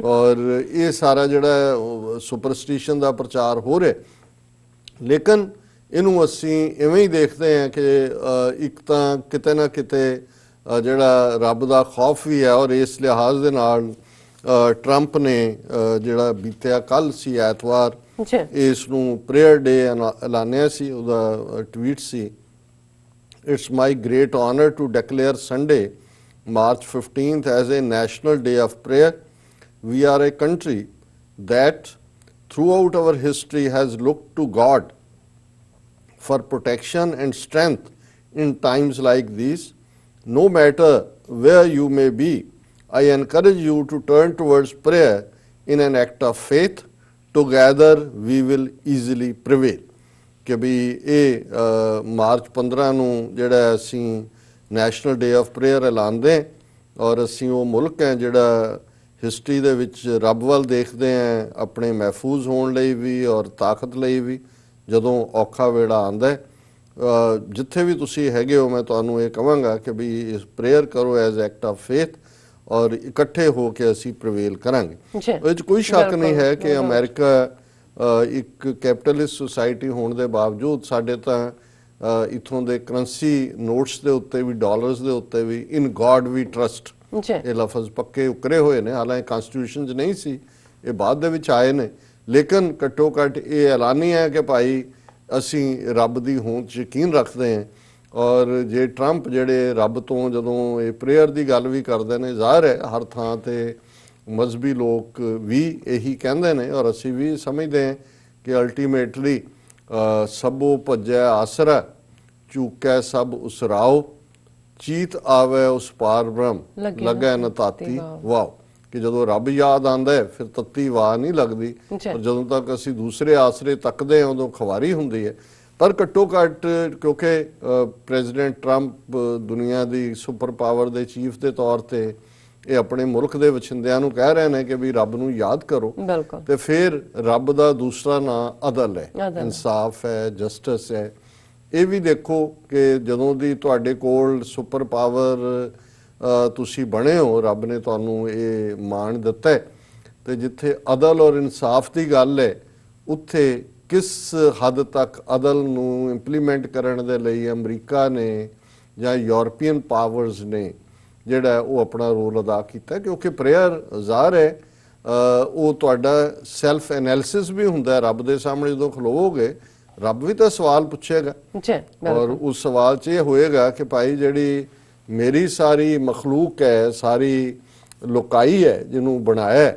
ਔਰ ਇਹ ਸਾਰਾ ਜਿਹੜਾ ਸੁਪਰਸਟੀਸ਼ਨ ਦਾ ਪ੍ਰਚਾਰ ਹੋ ਰਿਹਾ। ਲੇਕਿਨ ਇਹਨੂੰ ਅਸੀਂ ਇਵੇਂ ਹੀ ਦੇਖਦੇ ਹਾਂ ਕਿ ਇੱਕ ਤਾਂ ਕਿਤੇ ਨਾ ਕਿਤੇ ਜਿਹੜਾ ਰੱਬ ਦਾ ਖੌਫ ਵੀ ਹੈ ਔਰ ਇਸ ਲਿਹਾਜ਼ ਦੇ ਨਾਲ ਟਰੰਪ ਨੇ ਜਿਹੜਾ ਬੀਤਿਆ ਕੱਲ ਸੀ ਐਤਵਾਰ ਜੀ ਇਸ ਨੂੰ ਪ੍ਰੇਅਰ ਡੇ ਐਲਾਨਿਆ ਸੀ। ਉਹਦਾ tweet C, It's my great honor to declare Sunday, March 15th as a national day of prayer. We are a country that throughout our history has looked to God for protection and strength in times like these. No matter where you may be, I encourage you to turn towards prayer in an act of faith. Together we will easily prevail. ਕਿ ਵੀ ਇਹ ਮਾਰਚ 15 ਨੂੰ ਜਿਹੜਾ ਅਸੀਂ ਨੈਸ਼ਨਲ ਡੇ ਆਫ ਪ੍ਰੇਅਰ ਐਲਾਨਦੇ ਔਰ ਅਸੀਂ ਉਹ ਮੁਲਕ ਹੈ ਜਿਹੜਾ ਹਿਸਟਰੀ ਦੇ ਵਿੱਚ ਰੱਬ ਵੱਲ ਦੇਖਦੇ ਹਾਂ ਆਪਣੇ ਮਹਿਫੂਜ਼ ਹੋਣ ਲਈ ਵੀ ਔਰ ਤਾਕਤ ਲਈ ਵੀ ਜਦੋਂ ਔਖਾ ਵੇੜਾ ਆਉਂਦਾ। ਜਿੱਥੇ ਵੀ ਤੁਸੀਂ ਹੈਗੇ ਹੋ ਮੈਂ ਤੁਹਾਨੂੰ ਇਹ ਕਹਾਂਗਾ ਕਿ ਵੀ ਇਸ ਪ੍ਰੇਅਰ ਕਰੋ ਐਜ਼ ਐਕਟ ਆਫ ਫੇਥ ਔਰ ਇਕੱਠੇ ਹੋ ਕੇ ਅਸੀਂ ਪ੍ਰਵੇਲ ਕਰਾਂਗੇ। ਇਹ 'ਚ ਕੋਈ ਸ਼ੱਕ ਨਹੀਂ ਹੈ ਕਿ ਅਮਰੀਕਾ ਇੱਕ ਕੈਪੀਟਲਿਸਟ ਸੁਸਾਇਟੀ ਹੋਣ ਦੇ ਬਾਵਜੂਦ ਸਾਡੇ ਤਾਂ ਇੱਥੋਂ ਦੇ ਕਰੰਸੀ ਨੋਟਸ ਦੇ ਉੱਤੇ ਵੀ ਡਾਲਰਸ ਦੇ ਉੱਤੇ ਵੀ ਇਨ ਗॉड ਵੀ ਟਰਸਟ ਇਹ ਲਫ਼ਜ਼ ਪੱਕੇ ਉਕਰੇ ਹੋਏ ਨੇ। ਹਾਲਾਂਕਿ ਕਨਸਟੀਟਿਊਸ਼ਨ 'ਚ ਨਹੀਂ ਸੀ, ਇਹ ਬਾਅਦ ਦੇ ਵਿੱਚ ਆਏ ਨੇ, ਲੇਕਿਨ ਘੱਟੋ ਘੱਟ ਇਹ ਐਲਾਨੀ ਹੈ ਕਿ ਭਾਈ ਅਸੀਂ ਰੱਬ ਦੀ ਹੋਂਦ 'ਚ ਯਕੀਨ ਰੱਖਦੇ ਹਾਂ। ਔਰ ਜੇ ਟਰੰਪ ਜਿਹੜੇ ਰੱਬ ਤੋਂ ਜਦੋਂ ਇਹ ਪ੍ਰੇਅਰ ਦੀ ਗੱਲ ਵੀ ਕਰਦੇ ਨੇ, ਜ਼ਾਹਿਰ ਹੈ ਹਰ ਥਾਂ ਤੇ ਮਜ਼ਹਬੀ ਲੋਕ ਵੀ ਇਹੀ ਕਹਿੰਦੇ ਨੇ ਔਰ ਅਸੀਂ ਵੀ ਸਮਝਦੇ ਹਾਂ ਕਿ ਅਲਟੀਮੇਟਲੀ ਸਭੋ ਭੱਜੈ ਆਸਰਾ ਚੂਕੈ ਸਭ ਉਸਰਾਓ ਚੀਤ ਆਵੇ ਉਸ ਪਾਰ ਬ੍ਰਹਮ ਲੱਗੈ ਨ ਤਾਤੀ ਵਾਓ। ਕਿ ਜਦੋਂ ਰੱਬ ਯਾਦ ਆਉਂਦਾ ਹੈ ਫਿਰ ਤੱਤੀ ਵਾਹ ਨਹੀਂ ਲੱਗਦੀ, ਪਰ ਜਦੋਂ ਤੱਕ ਅਸੀਂ ਦੂਸਰੇ ਆਸਰੇ ਤੱਕਦੇ ਹਾਂ ਉਦੋਂ ਖਵਾਰੀ ਹੁੰਦੀ ਹੈ। ਪਰ ਘੱਟੋ ਘੱਟ ਕਿਉਂਕਿ ਪ੍ਰੈਜ਼ੀਡੈਂਟ ਟਰੰਪ ਦੁਨੀਆ ਦੀ ਸੁਪਰ ਪਾਵਰ ਦੇ ਚੀਫ ਦੇ ਤੌਰ ਤੇ ਇਹ ਆਪਣੇ ਮੁਲਕ ਦੇ ਵਸਿੰਦਿਆਂ ਨੂੰ ਕਹਿ ਰਹੇ ਨੇ ਕਿ ਵੀ ਰੱਬ ਨੂੰ ਯਾਦ ਕਰੋ। ਤੇ ਫਿਰ ਰੱਬ ਦਾ ਦੂਸਰਾ ਨਾਂ ਅਦਲ ਹੈ, ਇਨਸਾਫ ਹੈ, ਜਸਟਿਸ ਹੈ। ਇਹ ਵੀ ਦੇਖੋ ਕਿ ਜਦੋਂ ਦੀ ਤੁਹਾਡੇ ਕੋਲ ਸੁਪਰ ਪਾਵਰ ਤੁਸੀਂ ਬਣੇ ਹੋ, ਰੱਬ ਨੇ ਤੁਹਾਨੂੰ ਇਹ ਮਾਣ ਦਿੱਤਾ ਹੈ, ਤੇ ਜਿੱਥੇ ਅਦਲ ਔਰ ਇਨਸਾਫ ਦੀ ਗੱਲ ਹੈ ਉੱਥੇ ਕਿਸ ਹੱਦ ਤੱਕ ਅਦਲ ਨੂੰ ਇੰਪਲੀਮੈਂਟ ਕਰਨ ਦੇ ਲਈ ਅਮਰੀਕਾ ਨੇ ਜਾਂ ਯੂਰਪੀਅਨ ਪਾਵਰਸ ਨੇ ਜਿਹੜਾ ਉਹ ਆਪਣਾ ਰੋਲ ਅਦਾ ਕੀਤਾ। ਕਿਉਂਕਿ ਪ੍ਰੇਅਰ ਜ਼ਾਹਰ ਹੈ ਉਹ ਤੁਹਾਡਾ ਸੈਲਫ ਐਨਾਲਿਸਿਸ ਵੀ ਹੁੰਦਾ ਹੈ। ਰੱਬ ਦੇ ਸਾਹਮਣੇ ਜਦੋਂ ਖਲੋਵੋਗੇ ਰੱਬ ਵੀ ਤਾਂ ਸਵਾਲ ਪੁੱਛੇਗਾ ਔਰ ਉਸ ਸਵਾਲ 'ਚ ਇਹ ਹੋਏਗਾ ਕਿ ਭਾਈ ਜਿਹੜੀ ਮੇਰੀ ਸਾਰੀ ਮਖਲੂਕ ਹੈ, ਸਾਰੀ ਲੋਕਾਈ ਹੈ ਜਿਹਨੂੰ ਬਣਾਇਆ,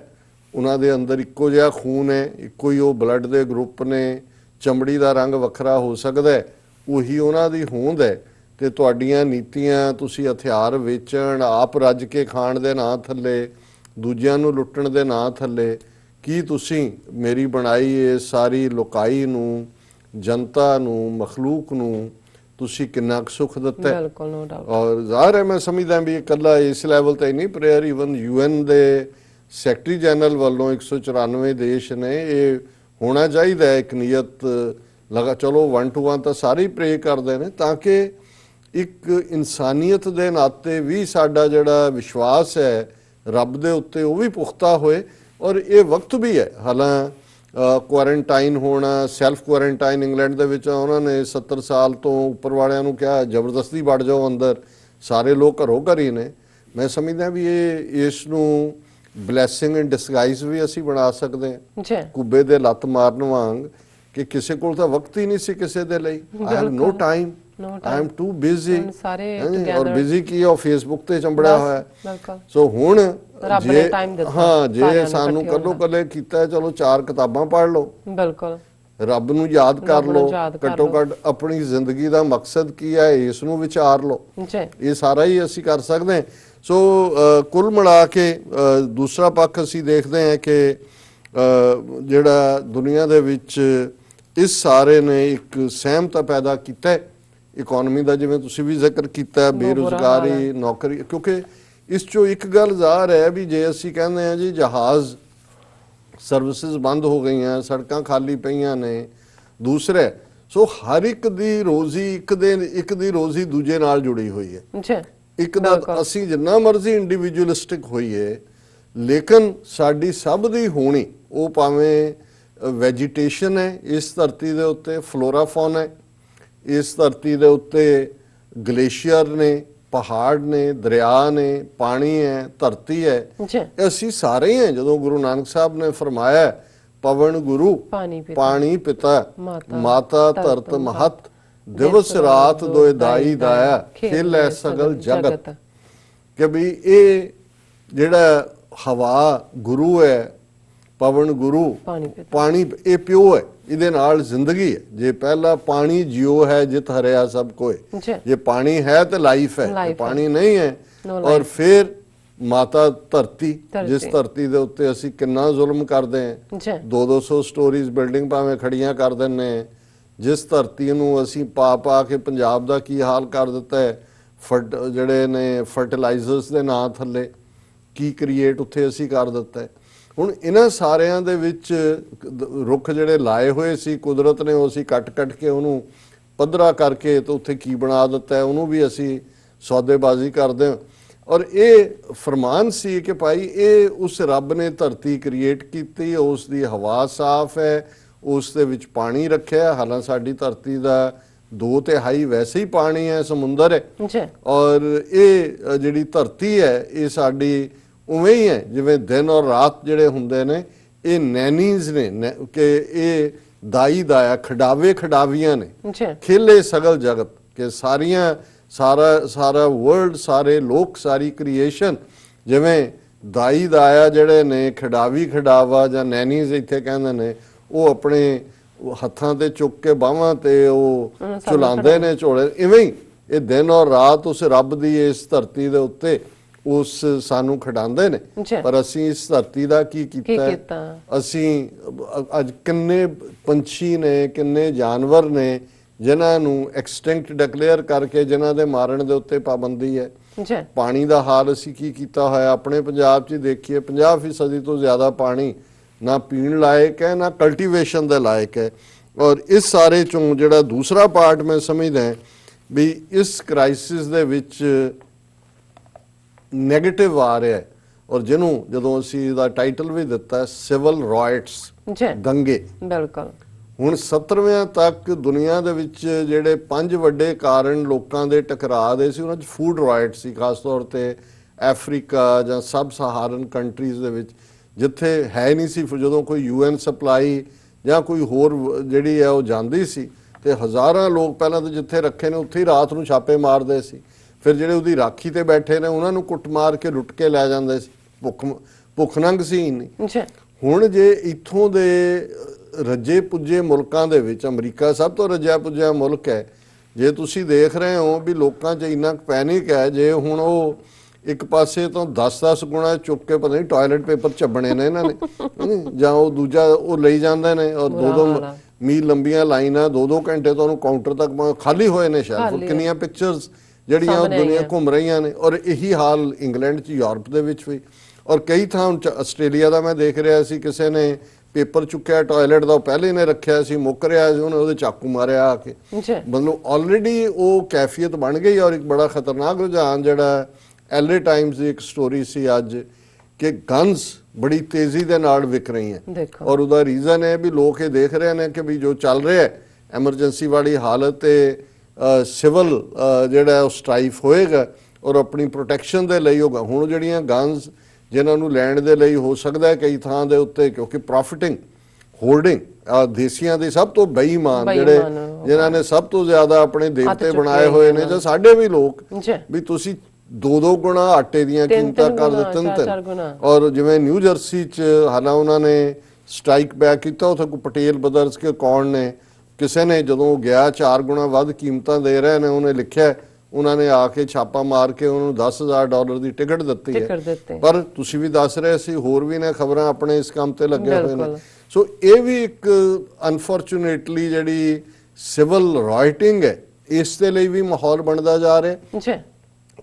ਉਹਨਾਂ ਦੇ ਅੰਦਰ ਇੱਕੋ ਜਿਹਾ ਖੂਨ ਹੈ, ਇੱਕੋ ਹੀ ਉਹ ਬਲੱਡ ਦੇ ਗਰੁੱਪ ਨੇ, ਚਮੜੀ ਦਾ ਰੰਗ ਵੱਖਰਾ ਹੋ ਸਕਦਾ, ਉਹੀ ਉਹਨਾਂ ਦੀ ਹੋਂਦ ਹੈ। ਤੇ ਤੁਹਾਡੀਆਂ ਨੀਤੀਆਂ ਤੁਸੀਂ ਹਥਿਆਰ ਵੇਚਣ, ਆਪ ਰੱਜ ਕੇ ਖਾਣ ਦੇ ਨਾਂ ਥੱਲੇ, ਦੂਜਿਆਂ ਨੂੰ ਲੁੱਟਣ ਦੇ ਨਾਂ ਥੱਲੇ, ਕੀ ਤੁਸੀਂ ਮੇਰੀ ਬਣਾਈ ਇਹ ਸਾਰੀ ਲੋਕਾਈ ਨੂੰ, ਜਨਤਾ ਨੂੰ, ਮਖਲੂਕ ਨੂੰ ਤੁਸੀਂ ਕਿੰਨਾ ਕੁ ਸੁੱਖ ਦਿੱਤਾ। ਔਰ ਜ਼ਾਹਿਰ ਹੈ ਮੈਂ ਸਮਝਦਾ ਵੀ ਇਕੱਲਾ ਇਸ ਲੈਵਲ ਤੇ ਨਹੀਂ, ਪ੍ਰੇਅਰ ਈਵਨ UN ਦੇ ਸੈਕਟਰੀ ਜਨਰਲ ਵੱਲੋਂ 194 ਦੇਸ਼ ਨੇ, ਇਹ ਹੋਣਾ ਚਾਹੀਦਾ ਹੈ ਇੱਕ ਨੀਅਤ ਲਗਾ। ਚਲੋ 1 to 1 ਤਾਂ ਸਾਰੇ ਹੀ ਪ੍ਰੇ ਕਰਦੇ ਨੇ ਤਾਂ ਕਿ ਇੱਕ ਇਨਸਾਨੀਅਤ ਦੇ ਨਾਤੇ ਵੀ ਸਾਡਾ ਜਿਹੜਾ ਵਿਸ਼ਵਾਸ ਹੈ ਰੱਬ ਦੇ ਉੱਤੇ ਉਹ ਵੀ ਪੁਖਤਾ ਹੋਏ। ਔਰ ਇਹ ਵਕਤ ਵੀ ਹੈ, ਹਾਲਾਂ ਕੁਆਰੰਟਾਈਨ ਹੋਣਾ, ਸੈਲਫ ਕੁਆਰੰਟਾਈਨ ਇੰਗਲੈਂਡ ਦੇ ਵਿੱਚ ਉਹਨਾਂ ਨੇ 70 ਸਾਲ ਤੋਂ ਉੱਪਰ ਵਾਲਿਆਂ ਨੂੰ ਕਿਹਾ ਜ਼ਬਰਦਸਤੀ ਵੜ ਜਾਓ ਅੰਦਰ, ਸਾਰੇ ਲੋਕ ਘਰੋਂ ਘਰ ਹੀ ਨੇ। ਮੈਂ ਸਮਝਦਾ ਵੀ ਇਹ ਇਸ ਨੂੰ ਬਲੈਸਿੰਗ ਇਨ ਡਿਸਗਾਈਜ਼ ਵੀ ਅਸੀਂ ਬਣਾ ਸਕਦੇ ਹਾਂ, ਕੁੱਬੇ ਦੇ ਲੱਤ ਮਾਰਨ ਵਾਂਗ, ਕਿ ਕਿਸੇ ਕੋਲ ਤਾਂ ਵਕਤ ਹੀ ਨਹੀਂ ਸੀ ਕਿਸੇ ਦੇ ਲਈ। I have no time, I am too busy. ਔਰ ਬਿਜ਼ੀ ਕੀ ਉਹ ਫੇਸਬੁੱਕ ਤੇ ਚੰਬੜਿਆ ਹੋਇਆ। ਸੋ ਹੁਣ ਜੇ ਸਾਨੂੰ ਕੱਲੋ ਕੱਲੇ ਕੀਤਾ, ਚਲੋ 4 ਕਿਤਾਬਾਂ ਪੜ੍ਹ ਲਓ, ਬਿਲਕੁਲ ਰੱਬ ਨੂੰ ਯਾਦ ਕਰ ਲਓ, ਘੱਟੋ ਘੱਟ ਆਪਣੀ ਜ਼ਿੰਦਗੀ ਦਾ ਮਕਸਦ ਕੀ ਹੈ ਇਸ ਨੂੰ ਵਿਚਾਰ ਲਓ। ਇਹ ਸਾਰਾ ਹੀ ਅਸੀਂ ਕਰ ਸਕਦੇ ਹਾਂ। ਸੋ ਕੁੱਲ ਮਿਲਾ ਕੇ ਦੂਸਰਾ ਪੱਖ ਅਸੀਂ ਦੇਖਦੇ ਹਾਂ ਕਿ ਜਿਹੜਾ ਦੁਨੀਆ ਦੇ ਵਿੱਚ ਇਸ ਸਾਰੇ ਨੇ ਇੱਕ ਸਹਿਮਤਾ ਪੈਦਾ ਕੀਤਾ ਇਕਨੋਮੀ ਦਾ, ਜਿਵੇਂ ਤੁਸੀਂ ਵੀ ਜ਼ਿਕਰ ਕੀਤਾ, ਬੇਰੁਜ਼ਗਾਰੀ, ਨੌਕਰੀ। ਕਿਉਂਕਿ ਇਸ 'ਚੋਂ ਇੱਕ ਗੱਲ ਜ਼ਾਹਰ ਹੈ ਵੀ ਜੇ ਅਸੀਂ ਕਹਿੰਦੇ ਹਾਂ ਜੀ ਜਹਾਜ਼ ਸਰਵਿਸਿਜ਼ ਬੰਦ ਹੋ ਗਈਆਂ, ਸੜਕਾਂ ਖਾਲੀ ਪਈਆਂ ਨੇ, ਦੂਸਰੇ ਸੋ ਹਰ ਇੱਕ ਦੀ ਰੋਜ਼ੀ ਇੱਕ ਦੀ ਰੋਜ਼ੀ ਦੂਜੇ ਨਾਲ ਜੁੜੀ ਹੋਈ ਹੈ। ਜੀ ਇੱਕ ਦਾ ਅਸੀਂ ਜਿੰਨਾ ਮਰਜ਼ੀ ਇੰਡੀਵਿਜੂਅਲਿਸਟਿਕ ਹੋਈਏ, ਲੇਕਿਨ ਸਾਡੀ ਸਭ ਦੀ ਹੋਣੀ, ਉਹ ਭਾਵੇਂ ਵੈਜੀਟੇਸ਼ਨ ਹੈ ਇਸ ਧਰਤੀ ਦੇ ਉੱਤੇ, ਫਲੋਰਾ ਫੌਨਾ ਹੈ ਇਸ ਧਰਤੀ ਦੇ ਉੱਤੇ, ਗਲੇਸ਼ੀਅਰ ਨੇ, ਪਹਾੜ ਨੇ, ਦਰਿਆ ਨੇ, ਪਾਣੀ ਹੈ, ਧਰਤੀ ਹੈ, ਇਹ ਅਸੀਂ ਸਾਰੇ ਹੀ ਹਾਂ। ਜਦੋਂ ਗੁਰੂ ਨਾਨਕ ਸਾਹਿਬ ਨੇ ਫਰਮਾਇਆ ਪਵਨ ਗੁਰੂ ਪਾਣੀ ਪਿਤਾ ਮਾਤਾ ਧਰਤ ਮਹਤ, ਦਿਵਸ ਰਾਤ ਦੋਇ ਦਾਈ ਦਾਇਆ, ਖੇਲੈ ਸਗਲ ਜਗਤ, ਕਿ ਵੀ ਇਹ ਜਿਹੜਾ ਹਵਾ ਗੁਰੂ ਹੈ, ਪਵਨ ਗੁਰੂ ਪਾਣੀ, ਇਹ ਪਿਓ ਹੈ, ਇਹਦੇ ਨਾਲ ਜ਼ਿੰਦਗੀ ਹੈ। ਜੇ ਪਹਿਲਾ ਪਾਣੀ ਜਿਉ ਹੈ ਜਿਤ ਹਰਿਆ ਸਭ ਕੋਏ, ਜੇ ਪਾਣੀ ਹੈ ਤੇ ਲਾਈਫ ਹੈ, ਪਾਣੀ ਨਹੀਂ ਹੈ ਔਰ ਫਿਰ ਮਾਤਾ ਧਰਤੀ, ਜਿਸ ਧਰਤੀ ਦੇ ਉੱਤੇ ਅਸੀਂ ਕਿੰਨਾ ਜ਼ੁਲਮ ਕਰਦੇ ਹਾਂ, 200 ਸਟੋਰੀਜ਼ ਬਿਲਡਿੰਗ ਭਾਵੇਂ ਖੜੀਆਂ ਕਰ ਦਿੰਨੇ, ਜਿਸ ਧਰਤੀ ਨੂੰ ਅਸੀਂ ਪਾ ਕੇ ਪੰਜਾਬ ਦਾ ਕੀ ਹਾਲ ਕਰ ਦਿੱਤਾ ਹੈ, ਜਿਹੜੇ ਨੇ ਫਰਟੀਲਾਈਜ਼ਰਸ ਦੇ ਨਾਂ ਥੱਲੇ ਕੀ ਕ੍ਰੀਏਟ ਉੱਥੇ ਅਸੀਂ ਕਰ ਦਿੱਤਾ ਹੈ। ਹੁਣ ਇਹਨਾਂ ਸਾਰਿਆਂ ਦੇ ਵਿੱਚ ਰੁੱਖ ਜਿਹੜੇ ਲਾਏ ਹੋਏ ਸੀ ਕੁਦਰਤ ਨੇ, ਉਹ ਅਸੀਂ ਕੱਟ ਕੇ ਉਹਨੂੰ ਪੱਧਰਾ ਕਰਕੇ ਤੇ ਉੱਥੇ ਕੀ ਬਣਾ ਦਿੱਤਾ ਹੈ, ਉਹਨੂੰ ਵੀ ਅਸੀਂ ਸੌਦੇਬਾਜ਼ੀ ਕਰਦੇ ਹਾਂ। ਔਰ ਇਹ ਫਰਮਾਨ ਸੀ ਕਿ ਭਾਈ ਇਹ ਉਸ ਰੱਬ ਨੇ ਧਰਤੀ ਕ੍ਰੀਏਟ ਕੀਤੀ, ਉਸ ਦੀ ਹਵਾ ਸਾਫ਼ ਹੈ, ਉਸ ਦੇ ਵਿੱਚ ਪਾਣੀ ਰੱਖਿਆ। ਹਾਲਾਂਕਿ ਸਾਡੀ ਧਰਤੀ ਦਾ 2/3 ਵੈਸੇ ਹੀ ਪਾਣੀ ਹੈ, ਸਮੁੰਦਰ ਹੈ, ਔਰ ਇਹ ਜਿਹੜੀ ਧਰਤੀ ਹੈ ਇਹ ਸਾਡੀ ਉਵੇਂ ਹੀ ਹੈ ਜਿਵੇਂ ਦਿਨ ਔਰ ਰਾਤ ਜਿਹੜੇ ਹੁੰਦੇ ਨੇ, ਇਹ ਨੈਨੀਜ਼ ਨੇ ਕਿ ਇਹ ਦਾਈ ਦਾਇਆ, ਖਡਾਵੇ ਖਡਾਵੀਆਂ ਨੇ, ਖੇਲੇ ਸਗਲ ਜਗਤ, ਕਿ ਸਾਰਾ ਵਰਲਡ, ਸਾਰੇ ਲੋਕ, ਸਾਰੀ ਕ੍ਰੀਏਸ਼ਨ ਜਿਵੇਂ ਦਾਈ ਦਾਇਆ ਜਿਹੜੇ ਨੇ, ਖਡਾਵੀ ਖਡਾਵਾ ਜਾਂ ਨੈਨੀਜ਼ ਇੱਥੇ ਕਹਿੰਦੇ ਨੇ, ਉਹ ਆਪਣੇ ਹੱਥਾਂ ਤੇ ਚੁੱਕ ਕੇ ਬਾਹਾਂ ਤੇ ਉਹ ਝੁਲਾਉਂਦੇ ਨੇ ਝੋਲੇ, ਇਵੇਂ ਹੀ ਇਹ ਦਿਨ ਔਰ ਰਾਤ ਉਸ ਰੱਬ ਦੀ ਇਸ ਧਰਤੀ ਦੇ ਉੱਤੇ ਉਸ ਸਾਨੂੰ ਖਿਡਾਉਂਦੇ ਨੇ। ਪਰ ਅਸੀਂ ਇਸ ਧਰਤੀ ਦਾ ਕੀ ਕੀਤਾ? ਅਸੀਂ ਅੱਜ ਕਿੰਨੇ ਪੰਛੀ ਨੇ, ਕਿੰਨੇ ਜਾਨਵਰ ਨੇ ਜਿਨ੍ਹਾਂ ਨੂੰ ਐਕਸਟਿੰਕਟ ਡਿਕਲੇਅਰ ਕਰਕੇ, ਜਿਨ੍ਹਾਂ ਦੇ ਮਾਰਨ ਦੇ ਉੱਤੇ ਪਾਬੰਦੀ ਹੈ। ਪਾਣੀ ਦਾ ਹਾਲ ਅਸੀਂ ਕੀ ਕੀਤਾ ਹੋਇਆ ਆਪਣੇ ਪੰਜਾਬ 'ਚ ਦੇਖੀਏ, 50% ਤੋਂ ਜ਼ਿਆਦਾ ਪਾਣੀ ਨਾ ਪੀਣ ਲਾਇਕ ਹੈ, ਨਾ ਕਲਟੀਵੇਸ਼ਨ ਦੇ ਲਾਇਕ ਹੈ। ਔਰ ਇਸ ਸਾਰੇ ਚੋਂ ਜਿਹੜਾ ਦੂਸਰਾ ਪਾਰਟ ਮੈਂ ਸਮਝਦਾ ਵੀ ਇਸ ਕ੍ਰਾਈਸਿਸ ਦੇ ਵਿੱਚ ਨੈਗੇਟਿਵ ਆ ਰਿਹਾ ਹੈ, ਔਰ ਜਿਹਨੂੰ ਜਦੋਂ ਅਸੀਂ ਇਹਦਾ ਟਾਈਟਲ ਵੀ ਦਿੱਤਾ ਸਿਵਲ ਰਾਈਟਸ, ਦੰਗੇ। ਬਿਲਕੁਲ। ਹੁਣ 70ਵਿਆਂ ਤੱਕ ਦੁਨੀਆ ਦੇ ਵਿੱਚ ਜਿਹੜੇ 5 ਵੱਡੇ ਕਾਰਨ ਲੋਕਾਂ ਦੇ ਟਕਰਾਅ ਦੇ ਸੀ, ਉਹਨਾਂ 'ਚ ਫੂਡ ਰਾਈਟ ਸੀ, ਖਾਸ ਤੌਰ ਤੇ ਅਫਰੀਕਾ ਜਾਂ ਸਬ ਸਹਾਰਨ ਕੰਟਰੀਜ਼ ਦੇ ਵਿੱਚ, ਜਿੱਥੇ ਹੈ ਨਹੀਂ ਸੀ। ਜਦੋਂ ਕੋਈ UN ਸਪਲਾਈ ਜਾਂ ਕੋਈ ਹੋਰ ਜਿਹੜੀ ਹੈ ਉਹ ਜਾਂਦੀ ਸੀ ਤੇ ਹਜ਼ਾਰਾਂ ਲੋਕ ਪਹਿਲਾਂ ਤਾਂ ਜਿੱਥੇ ਰੱਖੇ ਨੇ ਉੱਥੇ ਹੀ ਰਾਤ ਨੂੰ ਛਾਪੇ ਮਾਰਦੇ ਸੀ, ਫਿਰ ਜਿਹੜੇ ਉਹਦੀ ਰਾਖੀ ਤੇ ਬੈਠੇ ਨੇ ਉਹਨਾਂ ਨੂੰ ਕੁੱਟ ਮਾਰ ਕੇ ਲੁੱਟ ਕੇ ਲੈ ਜਾਂਦੇ ਸੀ। ਭੁੱਖ ਨੰਗ ਸੀ ਨਹੀਂ। ਹੁਣ ਜੇ ਇੱਥੋਂ ਦੇ ਰੱਜੇ ਪੁੱਜੇ ਮੁਲਕਾਂ ਦੇ ਵਿੱਚ, ਅਮਰੀਕਾ ਸਭ ਤੋਂ ਰੱਜਿਆ ਪੁੱਜਿਆ ਮੁਲਕ ਹੈ, ਜੇ ਤੁਸੀਂ ਦੇਖ ਰਹੇ ਹੋ ਵੀ ਲੋਕਾਂ 'ਚ ਇੰਨਾ ਪੈਨਿਕ ਹੈ, ਜੇ ਹੁਣ ਉਹ ਇੱਕ ਪਾਸੇ ਤੋਂ 10-10 ਗੁਣਾ ਚੁੱਕ ਕੇ ਪਤਾ ਨਹੀਂ ਟਾਇਲਟ ਪੇਪਰ ਚੱਬਣੇ ਨੇ ਇਹਨਾਂ ਨੇ, ਜਾਂ ਉਹ ਦੂਜਾ ਉਹ ਲਈ ਜਾਂਦੇ ਨੇ, ਔਰ 2-2 ਮੀਲ ਲੰਬੀਆਂ ਲਾਈਨਾਂ, 2-2 ਘੰਟੇ ਤੋਂ ਉਹਨੂੰ ਕਾਊਂਟਰ ਤੱਕ ਖਾਲੀ ਹੋਏ ਨੇ ਸ਼ੈਲਫ। ਕਿੰਨੀਆਂ ਪਿਕਚਰਸ ਜਿਹੜੀਆਂ ਉਹ ਦੁਨੀਆ ਘੁੰਮ ਰਹੀਆਂ ਨੇ। ਔਰ ਇਹੀ ਹਾਲ ਇੰਗਲੈਂਡ 'ਚ, ਯੂਰਪ ਦੇ ਵਿੱਚ ਵੀ, ਔਰ ਕਈ ਥਾਂ ਆਸਟ੍ਰੇਲੀਆ ਦਾ ਮੈਂ ਦੇਖ ਰਿਹਾ ਸੀ, ਕਿਸੇ ਨੇ ਪੇਪਰ ਚੁੱਕਿਆ ਟਾਇਲਟ ਦਾ, ਉਹ ਪਹਿਲੇ ਨੇ ਰੱਖਿਆ ਸੀ, ਮੁੱਕ ਰਿਹਾ ਸੀ, ਉਹਨੇ ਉਹਦੇ ਚਾਕੂ ਮਾਰਿਆ ਆ ਕੇ। ਮਤਲਬ ਆਲਰੇਡੀ ਉਹ ਕੈਫੀਅਤ ਬਣ ਗਈ। ਔਰ ਇੱਕ ਬੜਾ ਖਤਰਨਾਕ ਰੁਝਾਨ ਜਿਹੜਾ LA ਟਾਈਮਸ ਦੀ ਇੱਕ ਸਟੋਰੀ ਸੀ ਅੱਜ, ਕਿ ਗਨਸ ਬੜੀ ਤੇਜ਼ੀ ਦੇ ਨਾਲ ਵਿਕ ਰਹੀਆਂ, ਔਰ ਉਹਦਾ ਰੀਜ਼ਨ ਹੈ ਵੀ ਲੋਕ ਇਹ ਦੇਖ ਰਹੇ ਨੇ ਕਿ ਵੀ ਜੋ ਚੱਲ ਰਿਹਾ ਐਮਰਜੈਂਸੀ ਵਾਲੀ ਹਾਲਤ ਤੇ ਸਿਵਲ ਜਿਹੜਾ ਉਹ ਸਟ੍ਰਾਈਫ ਹੋਏਗਾ ਔਰ ਆਪਣੀ ਪ੍ਰੋਟੈਕਸ਼ਨ ਦੇ ਲਈ ਹੋਗਾ। ਹੁਣ ਜਿਹੜੀਆਂ ਗਨਸ ਜਿਨ੍ਹਾਂ ਨੂੰ ਲੈਣ ਦੇ ਲਈ ਹੋ ਸਕਦਾ ਕਈ ਥਾਂ ਦੇ ਉੱਤੇ, ਕਿਉਂਕਿ ਪ੍ਰੋਫਿਟਿੰਗ ਹੋਲਡਿੰਗ ਦੇਸੀਆਂ ਦੇ ਸਭ ਤੋਂ ਬੇਈਮਾਨ ਜਿਹੜੇ ਜਿਨ੍ਹਾਂ ਨੇ ਸਭ ਤੋਂ ਜ਼ਿਆਦਾ ਆਪਣੇ ਦੇਵਤੇ ਬਣਾਏ ਹੋਏ ਨੇ, ਜਾਂ ਸਾਡੇ ਵੀ ਲੋਕ, ਵੀ ਤੁਸੀਂ 2-2 ਗੁਣਾ ਆਟੇ ਦੀਆਂ ਕੀਮਤਾਂ ਕਰ ਦਿੱਤੀਆਂ। ਔਰ ਜਿਵੇਂ ਨਿਊ ਜਰਸੀ 'ਚ ਹਾਲਾਂ ਉਹਨਾਂ ਨੇ ਸਟ੍ਰਾਈਕ ਬੈਕ ਕੀਤਾ, ਉੱਥੇ ਕੋਈ ਪਟੇਲ ਬ੍ਰਦਰਸ ਕੇ ਕੌਣ ਨੇ, ਕਿਸੇ ਨੇ ਜਦੋਂ ਗਿਆ 4 ਗੁਣਾ ਵੱਧ ਕੀਮਤਾਂ ਦੇ ਰਹੇ ਨੇ, ਉਹਨੇ ਲਿਖਿਆ, ਉਹਨਾਂ ਨੇ ਆ ਕੇ ਛਾਪਾ ਮਾਰ ਕੇ ਉਹਨੂੰ $10,000 ਦੀ ਟਿਕਟ ਦਿੱਤੀ ਹੈ। ਪਰ ਤੁਸੀਂ ਵੀ ਦੱਸ ਰਹੇ ਸੀ, ਹੋਰ ਵੀ ਨੇ ਖਬਰਾਂ ਆਪਣੇ ਇਸ ਕੰਮ ਤੇ ਲੱਗੇ ਹੋਏ ਨੇ। ਸੋ ਇਹ ਵੀ ਇੱਕ ਅਨਫੋਰਚੂਨੇਟਲੀ ਜਿਹੜੀ ਸਿਵਲ ਰਾਈਟਿੰਗ ਹੈ, ਇਸ ਦੇ ਲਈ ਵੀ ਮਾਹੌਲ ਬਣਦਾ ਜਾ ਰਿਹਾ।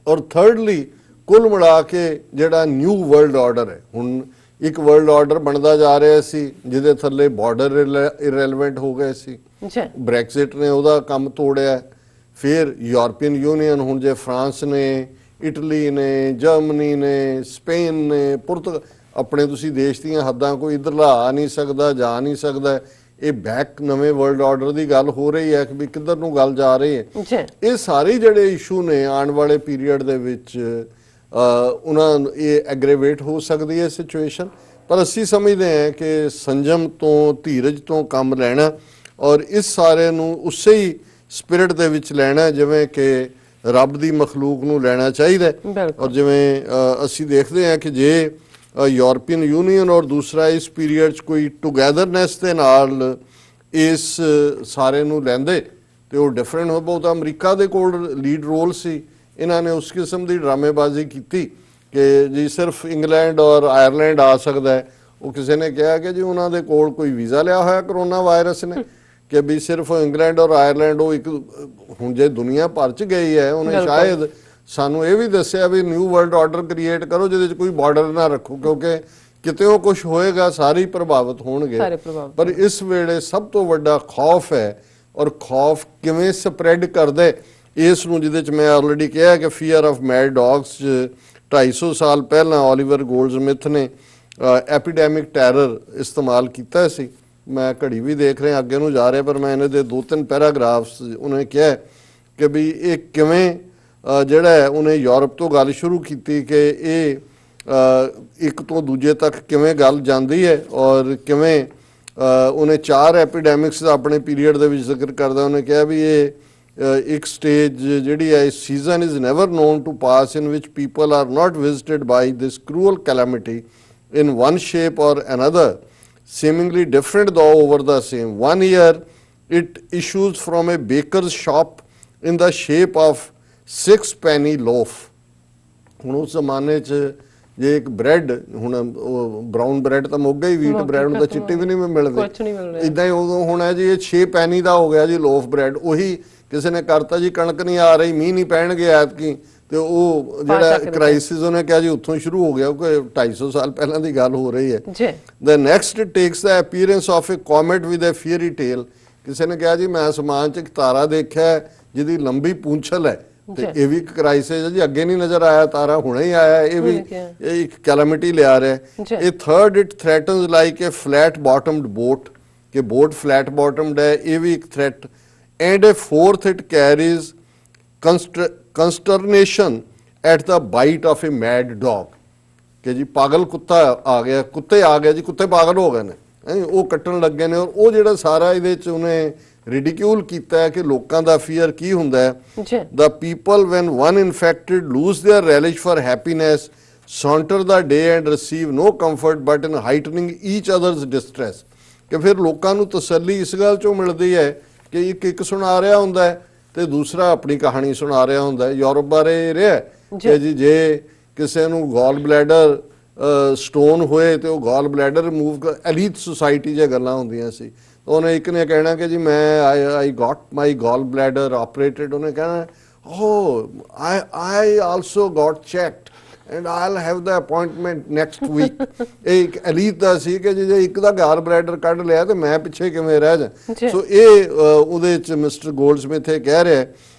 ਔਰ ਥਰਡਲੀ ਕੁੱਲ ਮਿਲਾ ਕੇ ਜਿਹੜਾ ਨਿਊ ਵਰਲਡ ਆਰਡਰ ਹੈ, ਹੁਣ ਇੱਕ ਵਰਲਡ ਆਰਡਰ ਬਣਦਾ ਜਾ ਰਿਹਾ ਸੀ ਜਿਹਦੇ ਥੱਲੇ ਬਾਰਡਰ ਇਰੈਲੇਵੈਂਟ ਹੋ ਗਏ ਸੀ, ਜੀ ਬ੍ਰੈਕਜ਼ਿਟ ਨੇ ਉਹਦਾ ਕੰਮ ਤੋੜਿਆ। ਫਿਰ ਯੂਰਪੀਅਨ ਯੂਨੀਅਨ, ਹੁਣ ਜੇ ਫਰਾਂਸ ਨੇ, ਇਟਲੀ ਨੇ, ਜਰਮਨੀ ਨੇ, ਸਪੇਨ ਨੇ, ਪੁਰਤਗਾਲ, ਆਪਣੇ ਤੁਸੀਂ ਦੇਸ਼ ਦੀਆਂ ਹੱਦਾਂ ਕੋਈ ਇੱਧਰਲਾ ਆ ਨਹੀਂ ਸਕਦਾ, ਜਾ ਨਹੀਂ ਸਕਦਾ। ਇਹ ਬੈਕ ਨਵੇਂ ਵਰਲਡ ਆਰਡਰ ਦੀ ਗੱਲ ਹੋ ਰਹੀ ਹੈ ਕਿ ਵੀ ਕਿੱਧਰ ਨੂੰ ਗੱਲ ਜਾ ਰਹੀ ਹੈ। ਜੀ ਇਹ ਸਾਰੇ ਜਿਹੜੇ ਇਸ਼ੂ ਨੇ ਆਉਣ ਵਾਲੇ ਪੀਰੀਅਡ ਦੇ ਵਿੱਚ ਉਹਨਾਂ ਨੂੰ ਇਹ ਐਗਰੇਵੇਟ ਹੋ ਸਕਦੀ ਹੈ ਸਿਚੁਏਸ਼ਨ। ਪਰ ਅਸੀਂ ਸਮਝਦੇ ਹਾਂ ਕਿ ਸੰਜਮ ਤੋਂ, ਧੀਰਜ ਤੋਂ ਕੰਮ ਲੈਣਾ ਔਰ ਇਸ ਸਾਰੇ ਨੂੰ ਉਸੇ ਹੀ ਸਪਿਰਿਟ ਦੇ ਵਿੱਚ ਲੈਣਾ ਜਿਵੇਂ ਕਿ ਰੱਬ ਦੀ ਮਖਲੂਕ ਨੂੰ ਲੈਣਾ ਚਾਹੀਦਾ ਹੈ। ਬਿਲਕੁਲ। ਔਰ ਜਿਵੇਂ ਅਸੀਂ ਦੇਖਦੇ ਹਾਂ ਕਿ ਜੇ ਯੂਰਪੀਅਨ ਯੂਨੀਅਨ ਔਰ ਦੂਸਰਾ ਇਸ ਪੀਰੀਅਡ 'ਚ ਕੋਈ ਟੁਗੈਦਰਨੈਸ ਦੇ ਨਾਲ ਇਸ ਸਾਰੇ ਨੂੰ ਲੈਂਦੇ ਤੇ ਉਹ ਡਿਫਰੈਂਟ ਹੋ। ਬਹੁਤ ਅਮਰੀਕਾ ਦੇ ਕੋਲ ਲੀਡ ਰੋਲ ਸੀ, ਇਹਨਾਂ ਨੇ ਉਸ ਕਿਸਮ ਦੀ ਡਰਾਮੇਬਾਜ਼ੀ ਕੀਤੀ ਕਿ ਜੀ ਸਿਰਫ ਇੰਗਲੈਂਡ ਔਰ ਆਇਰਲੈਂਡ ਆ ਸਕਦਾ ਹੈ। ਉਹ ਕਿਸੇ ਨੇ ਕਿਹਾ ਕਿ ਜੀ ਉਹਨਾਂ ਦੇ ਕੋਲ ਕੋਈ ਵੀਜ਼ਾ ਲਿਆ ਹੋਇਆ ਕਰੋਨਾ ਵਾਇਰਸ ਨੇ ਕਿ ਵੀ ਸਿਰਫ ਇੰਗਲੈਂਡ ਔਰ ਆਇਰਲੈਂਡ ਉਹ ਇੱਕ, ਹੁਣ ਜੇ ਦੁਨੀਆ ਭਰ ਚ ਗਈ ਹੈ ਉਹਨੇ ਸ਼ਾਇਦ ਸਾਨੂੰ ਇਹ ਵੀ ਦੱਸਿਆ ਵੀ ਨਿਊ ਵਰਲਡ ਆਰਡਰ ਕ੍ਰੀਏਟ ਕਰੋ ਜਿਹਦੇ ਚ ਕੋਈ ਬਾਰਡਰ ਨਾ ਰੱਖੋ, ਕਿਉਂਕਿ ਕਿਤੇ ਉਹ ਕੁਝ ਹੋਏਗਾ ਸਾਰੇ ਪ੍ਰਭਾਵਿਤ ਹੋਣਗੇ। ਪਰ ਇਸ ਵੇਲੇ ਸਭ ਤੋਂ ਵੱਡਾ ਖੌਫ ਹੈ ਔਰ ਖੌਫ ਕਿਵੇਂ ਸਪਰੈਡ ਕਰਦੇ ਇਸ ਨੂੰ, ਜਿਹਦੇ ਚ ਮੈਂ ਆਲਰੇਡੀ ਕਿਹਾ ਕਿ ਫੀਅਰ ਆਫ ਮੈਡ ਡੌਗਸ 250 ਸਾਲ ਪਹਿਲਾਂ ਓਲੀਵਰ ਗੋਲਡਸਮਿਥ ਨੇ ਐਪੀਡੈਮਿਕ ਟੈਰਰ ਇਸਤੇਮਾਲ ਕੀਤਾ ਸੀ। ਮੈਂ ਘੜੀ ਵੀ ਦੇਖ ਰਿਹਾ ਅੱਗੇ ਨੂੰ ਜਾ ਰਿਹਾ, ਪਰ ਮੈਂ ਇਹਨਾਂ ਦੇ 2-3 ਪੈਰਾਗ੍ਰਾਫਸ ਉਹਨੇ ਕਿਹਾ ਕਿ ਵੀ ਇਹ ਕਿਵੇਂ ਜਿਹੜਾ ਹੈ ਉਹਨੇ ਯੂਰਪ ਤੋਂ ਗੱਲ ਸ਼ੁਰੂ ਕੀਤੀ ਕਿ ਇਹ ਇੱਕ ਤੋਂ ਦੂਜੇ ਤੱਕ ਕਿਵੇਂ ਗੱਲ ਜਾਂਦੀ ਹੈ ਔਰ ਕਿਵੇਂ ਉਹਨੇ 4 ਐਪੀਡੈਮਿਕਸ ਦਾ ਆਪਣੇ ਪੀਰੀਅਡ ਦੇ ਵਿੱਚ ਜ਼ਿਕਰ ਕਰਦਾ। ਉਹਨੇ ਕਿਹਾ ਵੀ ਇਹ ਇੱਕ ਸਟੇਜ ਜਿਹੜੀ ਹੈ, season is never known to pass in which people are not visited by this cruel calamity in one shape or another, seemingly different though over the same. One year it issues from a baker's shop in the shape of 6-penny loaf. ਹੁਣ ਉਸ ਜ਼ਮਾਨੇ 'ਚ ਜੇ ਇੱਕ ਬ੍ਰੈਡ, ਹੁਣ ਬਰਾਊਨ ਬ੍ਰੈਡ ਤਾਂ ਮੁੱਕ ਗਈ, ਵੀਟ ਬ੍ਰੈਡ ਨੂੰ ਤਾਂ ਚਿੱਟੇ ਵੀ ਨਹੀਂ ਮਿਲਦੇ, ਇਦਾਂ ਹੀ ਉਦੋਂ ਹੋਣਾ ਜੀ ਇਹ 6 ਪੈਨੀ ਦਾ ਹੋ ਗਿਆ ਜੀ ਲੋਫ ਬ੍ਰੈਡ। ਉਹੀ ਕਿਸੇ ਨੇ ਕਰਤਾ ਜੀ ਕਣਕ ਨਹੀਂ ਆ ਰਹੀ, ਮੀਂਹ ਨਹੀਂ ਪੈਣਗੇ ਐਤਕੀ, ਤੇ ਉਹ ਜਿਹੜਾ ਕ੍ਰਾਈਸਿਸ ਉਹਨੇ ਕਿਹਾ ਜੀ ਉੱਥੋਂ ਸ਼ੁਰੂ ਹੋ ਗਿਆ, ਕਿਉਂਕਿ 250 ਸਾਲ ਪਹਿਲਾਂ ਦੀ ਗੱਲ ਹੋ ਰਹੀ ਹੈ। The next it takes the appearance of a comet with a fairy tail. ਕਿਸੇ ਨੇ ਕਿਹਾ ਜੀ ਮੈਂ ਅਸਮਾਨ 'ਚ ਇੱਕ ਤਾਰਾ ਦੇਖਿਆ ਜਿਹਦੀ ਲੰਬੀ ਪੂੰਛਲ ਹੈ, ਤੇ ਇਹ ਵੀ ਇੱਕ ਕ੍ਰਾਈਸਿਸ ਹੈ ਜੀ, ਅੱਗੇ ਨਹੀਂ ਨਜ਼ਰ ਆਇਆ ਤਾਰਾ, ਹੁਣੇ ਹੀ ਆਇਆ, ਇਹ ਵੀ ਇੱਕ ਕੈਲਾਮਿਟੀ ਲਿਆ ਰਿਹਾ। ਇਹ third it threatens like a flat bottomed boat, ਕਿ ਬੋਟ ਫਲੈਟ ਬਾਟਮਡ ਹੈ, ਇਹ ਵੀ ਇੱਕ threat. And a fourth it carries consternation at the bite of a mad dog, ਕਿ ਜੀ ਪਾਗਲ ਕੁੱਤਾ ਆ ਗਿਆ, ਕੁੱਤੇ ਆ ਗਏ ਜੀ, ਕੁੱਤੇ ਪਾਗਲ ਹੋ ਗਏ ਨੇ, ਉਹ ਕੱਟਣ ਲੱਗੇ ਨੇ। ਔਰ ਉਹ ਜਿਹੜਾ ਸਾਰਾ ਇਹਦੇ ਚ ਉਹਨੇ ਰਿਡੀਕਿਊਲ ਕੀਤਾ ਹੈ ਕਿ ਲੋਕਾਂ ਦਾ ਫੀਅਰ ਕੀ ਹੁੰਦਾ ਹੈ। The people when one infected lose their relish for happiness, saunter the day and receive no comfort but in heightening each other's distress, ਕਿ ਫਿਰ ਲੋਕਾਂ ਨੂੰ ਤਸੱਲੀ ਇਸ ਗੱਲ ਚੋਂ ਮਿਲਦੀ ਹੈ ਕਿ ਇੱਕ ਸੁਣਾ ਰਿਹਾ ਹੁੰਦਾ ਹੈ ਤੇ ਦੂਸਰਾ ਆਪਣੀ ਕਹਾਣੀ ਸੁਣਾ ਰਿਹਾ ਹੁੰਦਾ ਹੈ। ਯੂਰਪ ਬਾਰੇ ਰਿਹਾ ਕਿ ਜੀ ਜੇ ਕਿਸੇ ਨੂੰ ਗਾਲ ਬਲੈਡਰ ਸਟੋਨ ਹੋਏ ਤੇ ਉਹ ਗਾਲ ਬਲੈਡਰ ਰਿਮੂਵ ਐਲੀਟ ਸੁਸਾਇਟੀ 'ਚ ਗੱਲਾਂ ਹੁੰਦੀਆਂ ਸੀ। ਉਹਨੇ ਇੱਕ ਨੇ ਕਹਿਣਾ ਕਿ ਜੀ ਮੈਂ ਆਈ ਗਾਟ ਮਾਈ ਗਾਲ ਬਲੈਡਰ ਆਪਰੇਟਡ, ਉਹਨੇ ਕਹਿਣਾ oh I also got checked and I'll have the appointment next week. ਇਹ ਇੱਕ ਐਲੀਟ ਦਾ ਸੀ ਕਿ ਜੇ ਇੱਕ ਦਾ ਗਾਲ ਬਲੈਡਰ ਕੱਢ ਲਿਆ ਤੇ ਮੈਂ ਪਿੱਛੇ ਕਿਵੇਂ ਰਹਿ ਜਾ। ਸੋ ਇਹ ਉਹਦੇ ਚ ਮਿਸਟਰ ਗੋਲਡਸਮਿਥ ਇਹ ਕਹਿ ਰਿਹਾ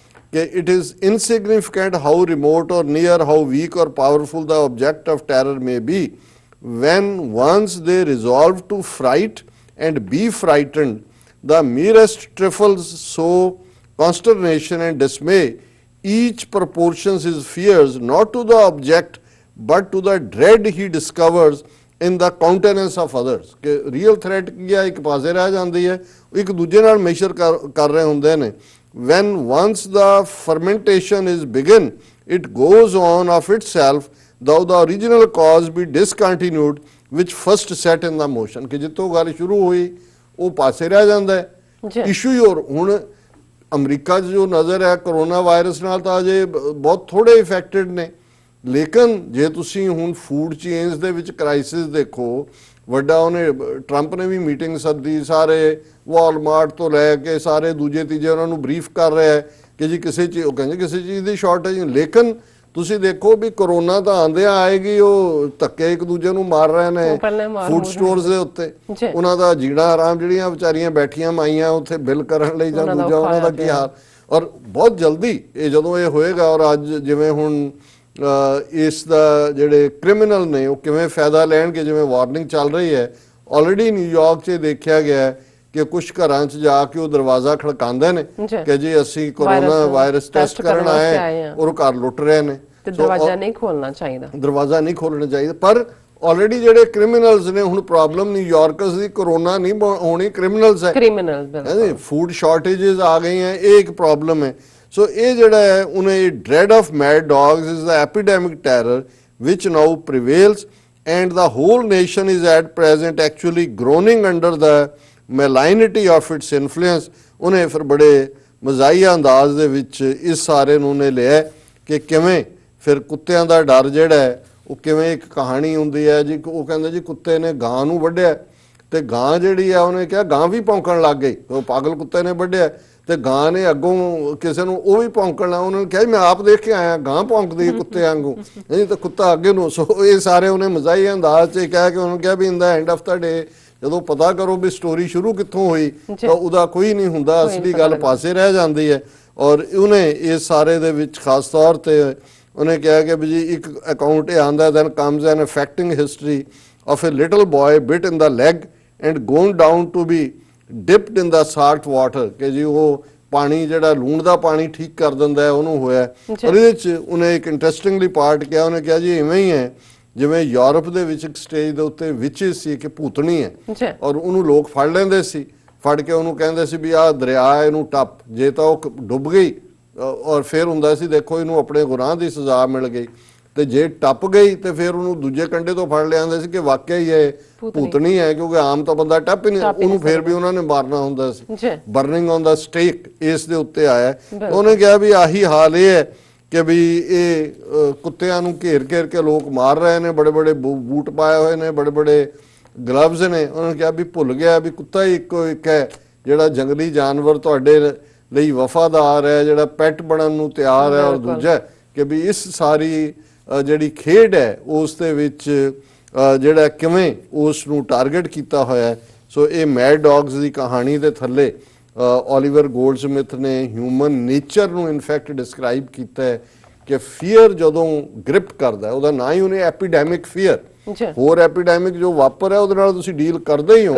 ਕਿ it is insignificant how remote or near, how weak or powerful the object of terror may be, when once they resolve to fright and be frightened, the merest trifles sow consternation and dismay. Each proportions his fears not to the object but to the dread he discovers in the countenance of others. ਕਿ ਰੀਅਲ ਥ੍ਰੈਟ ਕੀ ਹੈ, ਇੱਕ ਪਾਸੇ ਰਹਿ ਜਾਂਦੀ ਹੈ, ਇੱਕ ਦੂਜੇ ਨਾਲ ਮੇਸ਼ਰ ਕਰ ਰਹੇ ਹੁੰਦੇ ਨੇ। When once the fermentation is begin, it goes on of itself, though the original cause be discontinued which first set in the motion. ਕਿ ਜਿੱਥੋਂ ਗੱਲ ਸ਼ੁਰੂ ਹੋਈ ਉਹ ਪਾਸੇ ਰਹਿ ਜਾਂਦਾ ਹੈ। ਇਸ਼ੂ ਹੋਰ ਹੁਣ ਅਮਰੀਕਾ 'ਚ ਜੋ ਨਜ਼ਰ ਹੈ ਕਰੋਨਾ ਵਾਇਰਸ ਨਾਲ ਤਾਂ ਅਜੇ ਬਹੁਤ ਥੋੜੇ ਇਫੈਕਟਡ ਨੇ, ਲੇਕਿਨ ਜੇ ਤੁਸੀਂ ਹੁਣ ਫੂਡ ਚੇਨਸ ਦੇ ਵਿੱਚ ਕ੍ਰਾਈਸਿਸ ਦੇਖੋ, ਵੱਡਾ ਉਹਨੇ ਟਰੰਪ ਨੇ ਵੀ ਮੀਟਿੰਗ ਸੱਦੀ, ਸਾਰੇ ਵਾਲਮਾਰਟ ਤੋਂ ਲੈ ਕੇ ਸਾਰੇ ਦੂਜੇ ਤੀਜੇ ਉਹਨਾਂ ਨੂੰ ਬਰੀਫ ਕਰ ਰਿਹਾ ਹੈ ਕਿ ਜੀ ਕਿਸੇ ਚੀਜ਼, ਉਹ ਕਹਿੰਦੇ ਕਿਸੇ ਚੀਜ਼ ਦੀ ਸ਼ਾਰਟੇਜ, ਲੇਕਿਨ ਤੁਸੀਂ ਦੇਖੋ ਵੀ ਕਰੋਨਾ ਤਾਂ ਆਂਦਿਆਂ ਆਏਗੀ, ਉਹ ਧੱਕੇ ਇੱਕ ਦੂਜੇ ਨੂੰ ਮਾਰ ਰਹੇ ਨੇ ਉਹ ਪਹਿਲਾਂ ਮਾਰ ਫੂਡ ਮੁਰ ਸਟੋਰਸ ਦੇ ਉੱਤੇ। ਜੀ। ਉਹਨਾਂ ਦਾ ਜੀਣਾ ਆਰਾਮ, ਜਿਹੜੀਆਂ ਵਿਚਾਰੀਆਂ ਬੈਠੀਆਂ ਮਾਈਆਂ ਉੱਥੇ ਬਿੱਲ ਕਰਨ ਲਈ ਜਾਂ ਉਹਨਾਂ ਦਾ ਦੂਜਾ, ਔਖਾ ਉਹਨਾਂ ਦਾ ਹੋਇਆ ਕੀ ਪਿਆ। ਹਾਲ। ਔਰ ਬਹੁਤ ਜਲਦੀ ਇਹ ਜਦੋਂ ਇਹ ਹੋਏਗਾ, ਔਰ ਅੱਜ ਜਿਵੇਂ ਹੁਣ ਇਸ ਦਾ ਜਿਹੜੇ ਕ੍ਰਿਮੀਨਲ ਨੇ ਉਹ ਕਿਵੇਂ ਫਾਇਦਾ ਲੈਣਗੇ, ਜਿਵੇਂ ਵਾਰਨਿੰਗ ਚੱਲ ਰਹੀ ਹੈ ਆਲਰੇਡੀ ਨਿਊਯਾਰਕ 'ਚ ਦੇਖਿਆ ਗਿਆ ਹੈ ਕਿ ਕੁਝ ਘਰਾਂ 'ਚ ਜਾ ਕੇ ਉਹ ਦਰਵਾਜ਼ਾ ਖੜਕਾਉਂਦੇ ਨੇ ਜੀ। ਕਿ ਜੀ ਅਸੀਂ ਕਰੋਨਾ ਵਾਇਰਸ ਟੈਸਟ ਕਰਨ ਆਏ ਹਾਂ। ਔਰ ਘਰ ਲੁੱਟ ਰਹੇ ਨੇ। ਤੇ ਦਰਵਾਜ਼ਾ ਨਹੀਂ ਖੋਲਣਾ ਚਾਹੀਦਾ, ਦਰਵਾਜ਼ਾ ਨਹੀਂ ਖੋਲਣਾ ਚਾਹੀਦਾ। ਪਰ ਆਲਰੇਡੀ ਜਿਹੜੇ ਕ੍ਰਿਮੀਨਲਸ ਨੇ, ਹੁਣ ਪ੍ਰੋਬਲਮ ਨਿਊਯਾਰਕਰਸ ਦੀ ਕਰੋਨਾ ਨਹੀਂ ਹੋਣੀ, ਕ੍ਰਿਮੀਨਲਸ ਹੈ, ਕ੍ਰਿਮੀਨਲ ਬਿਲਕੁਲ। ਫੂਡ ਸ਼ਾਰਟੇजेस ਆ ਗਈਆਂ, ਇਹ ਇੱਕ ਪ੍ਰੋਬਲਮ ਹੈ। ਸੋ ਇਹ ਜਿਹੜਾ ਹੈ ਉਹਨੇ dread of mad dogs is the epidemic terror which now prevails and the whole nation is at present actually groaning under the malignity of its influence। ਉਹਨੇ ਫਿਰ ਬੜੇ ਮਜ਼ਾਹੀਆ ਅੰਦਾਜ਼ ਦੇ ਵਿੱਚ ਇਸ ਸਾਰੇ ਨੂੰ ਨੇ ਲਿਆ ਕਿ ਕਿਵੇਂ ਫਿਰ ਕੁੱਤਿਆਂ ਦਾ ਡਰ ਜਿਹੜਾ ਹੈ ਉਹ ਕਿਵੇਂ, ਇੱਕ ਕਹਾਣੀ ਹੁੰਦੀ ਹੈ ਜੀ, ਉਹ ਕਹਿੰਦੇ ਜੀ ਕੁੱਤੇ ਨੇ ਗਾਂ ਨੂੰ ਵੱਢਿਆ ਤੇ ਗਾਂ ਜਿਹੜੀ ਆ ਉਹਨੇ ਕਿਹਾ ਗਾਂ ਵੀ ਭੌਂਕਣ ਲੱਗ ਗਈ, ਉਹ ਪਾਗਲ ਕੁੱਤੇ ਨੇ ਵੱਢਿਆ ਤੇ ਗਾਂ ਨੇ ਅੱਗੋਂ ਕਿਸੇ ਨੂੰ ਉਹ ਵੀ ਭੌਂਕਣਾ, ਉਹਨਾਂ ਨੇ ਕਿਹਾ ਮੈਂ ਆਪ ਦੇਖ ਕੇ ਆਇਆ ਗਾਂ ਭੌਂਕਦੀ ਹੈ ਕੁੱਤੇ ਵਾਂਗੂ, ਨਹੀਂ ਤਾਂ ਕੁੱਤਾ ਅੱਗੇ ਨੂੰ। ਸੋ ਇਹ ਸਾਰੇ ਉਹਨੇ ਮਜ਼ਾਹੀਆ ਅੰਦਾਜ਼ 'ਚ ਕਹਿ ਕੇ ਉਹਨੂੰ ਕਿਹਾ ਵੀ ਇਨ ਦਾ ਐਂਡ ਆਫ ਦਾ ਡੇ ਜਦੋਂ ਪਤਾ ਕਰੋ ਵੀ ਸਟੋਰੀ ਸ਼ੁਰੂ ਕਿੱਥੋਂ ਹੋਈ ਤਾਂ ਉਹਦਾ ਕੋਈ ਨਹੀਂ ਹੁੰਦਾ, ਅਸਲੀ ਗੱਲ ਪਾਸੇ ਰਹਿ ਜਾਂਦੀ ਹੈ। ਔਰ ਉਹਨੇ ਇਸ ਸਾਰੇ ਦੇ ਵਿੱਚ ਖਾਸ ਤੌਰ ਤੇ ਉਹਨੇ ਕਿਹਾ ਕਿ ਵੀ ਜੀ ਇੱਕ ਅਕਾਊਂਟ ਇਹ ਆਉਂਦਾ, then comes an affecting history of a little boy bit in the leg and gone down to be dipped in the salt water, ਕਿ ਜੀ ਉਹ ਪਾਣੀ ਜਿਹੜਾ ਲੂਣ ਦਾ ਪਾਣੀ ਠੀਕ ਕਰ ਦਿੰਦਾ ਹੈ ਉਹਨੂੰ ਹੋਇਆ। ਔਰ ਇਹਦੇ 'ਚ ਉਹਨੇ ਇੱਕ ਇੰਟਰਸਟਿੰਗਲੀ ਪਾਰਟ ਕਿਹਾ, ਉਹਨੇ ਕਿਹਾ ਜੀ ਇਵੇਂ ਹੀ ਹੈ ਜਿਵੇਂ ਯੂਰਪ ਦੇ ਵਿੱਚ ਇੱਕ ਸਟੇਜ ਦੇ ਉੱਤੇ ਵਿਚਿਸ ਸੀ ਕਿ ਭੂਤਣੀ ਹੈ ਔਰ ਉਹਨੂੰ ਲੋਕ ਫੜ ਲੈਂਦੇ ਸੀ, ਫੜ ਕੇ ਉਹਨੂੰ ਕਹਿੰਦੇ ਸੀ ਵੀ ਆਹ ਦਰਿਆ ਇਹਨੂੰ ਟੱਪ, ਜੇ ਤਾਂ ਉਹ ਡੁੱਬ ਗਈ ਔਰ ਫਿਰ ਹੁੰਦਾ ਸੀ ਦੇਖੋ ਇਹਨੂੰ ਆਪਣੇ ਗੁਨਾਹ ਦੀ ਸਜ਼ਾ ਮਿਲ ਗਈ, ਤੇ ਜੇ ਟੱਪ ਗਈ ਤੇ ਫਿਰ ਉਹਨੂੰ ਦੂਜੇ ਕੰਢੇ ਤੋਂ ਫੜ ਲਿਆਂਦੇ ਸੀ ਕਿ ਵਾਕਿਆ ਹੀ ਇਹ ਭੂਤਣੀ ਹੈ, ਕਿਉਂਕਿ ਆਮ ਤਾਂ ਬੰਦਾ ਟੱਪ ਹੀ ਨਹੀਂ, ਉਹਨੂੰ ਫਿਰ ਵੀ ਉਹਨਾਂ ਨੇ ਮਾਰਨਾ ਹੁੰਦਾ ਸੀ। ਬਰਨਿੰਗ ਔਨ ਦਾ ਸਟੇਕ ਇਸ ਦੇ ਉੱਤੇ ਆਇਆ। ਉਹਨੇ ਕਿਹਾ ਵੀ ਆਹੀ ਹਾਲ ਇਹ ਹੈ ਕਿ ਵੀ ਇਹ ਕੁੱਤਿਆਂ ਨੂੰ ਘੇਰ ਘੇਰ ਕੇ ਲੋਕ ਮਾਰ ਰਹੇ ਨੇ, ਬੜੇ ਬੜੇ ਬੂਟ ਪਾਏ ਹੋਏ ਨੇ, ਬੜੇ ਬੜੇ ਗਲਵਜ਼ ਨੇ। ਉਹਨੇ ਕਿਹਾ ਵੀ ਭੁੱਲ ਗਿਆ ਵੀ ਕੁੱਤਾ ਹੀ ਇੱਕੋ ਇੱਕ ਹੈ ਜਿਹੜਾ ਜੰਗਲੀ ਜਾਨਵਰ ਤੁਹਾਡੇ ਲਈ ਵਫਾਦਾਰ ਹੈ, ਜਿਹੜਾ ਪੈਟ ਬਣਨ ਨੂੰ ਤਿਆਰ ਹੈ, ਔਰ ਦੂਜਾ ਕਿ ਵੀ ਇਸ ਸਾਰੀ ਜਿਹੜੀ ਖੇਡ ਹੈ ਉਸ ਦੇ ਵਿੱਚ ਜਿਹੜਾ ਕਿਵੇਂ ਉਸ ਨੂੰ ਟਾਰਗੇਟ ਕੀਤਾ ਹੋਇਆ। ਸੋ ਇਹ ਮੈਡ ਡੌਗਸ ਦੀ ਕਹਾਣੀ ਦੇ ਥੱਲੇ ਓਲੀਵਰ ਗੋਲਡਸਮਿਥ ਨੇ ਹਿਊਮਨ ਨੇਚਰ ਨੂੰ ਇਨਫੈਕਟ ਡਿਸਕ੍ਰਾਈਬ ਕੀਤਾ ਹੈ ਕਿ ਫੀਅਰ ਜਦੋਂ ਗ੍ਰਿਪ ਕਰਦਾ, ਉਹਦਾ ਨਾਂ ਹੀ ਉਹਨੇ ਐਪੀਡੈਮਿਕ ਫੀਅਰ, ਹੋਰ ਐਪੀਡੈਮਿਕ ਜੋ ਵਾਪਰ ਹੈ ਉਹਦੇ ਨਾਲ ਤੁਸੀਂ ਡੀਲ ਕਰਦੇ ਹੀ ਹੋ,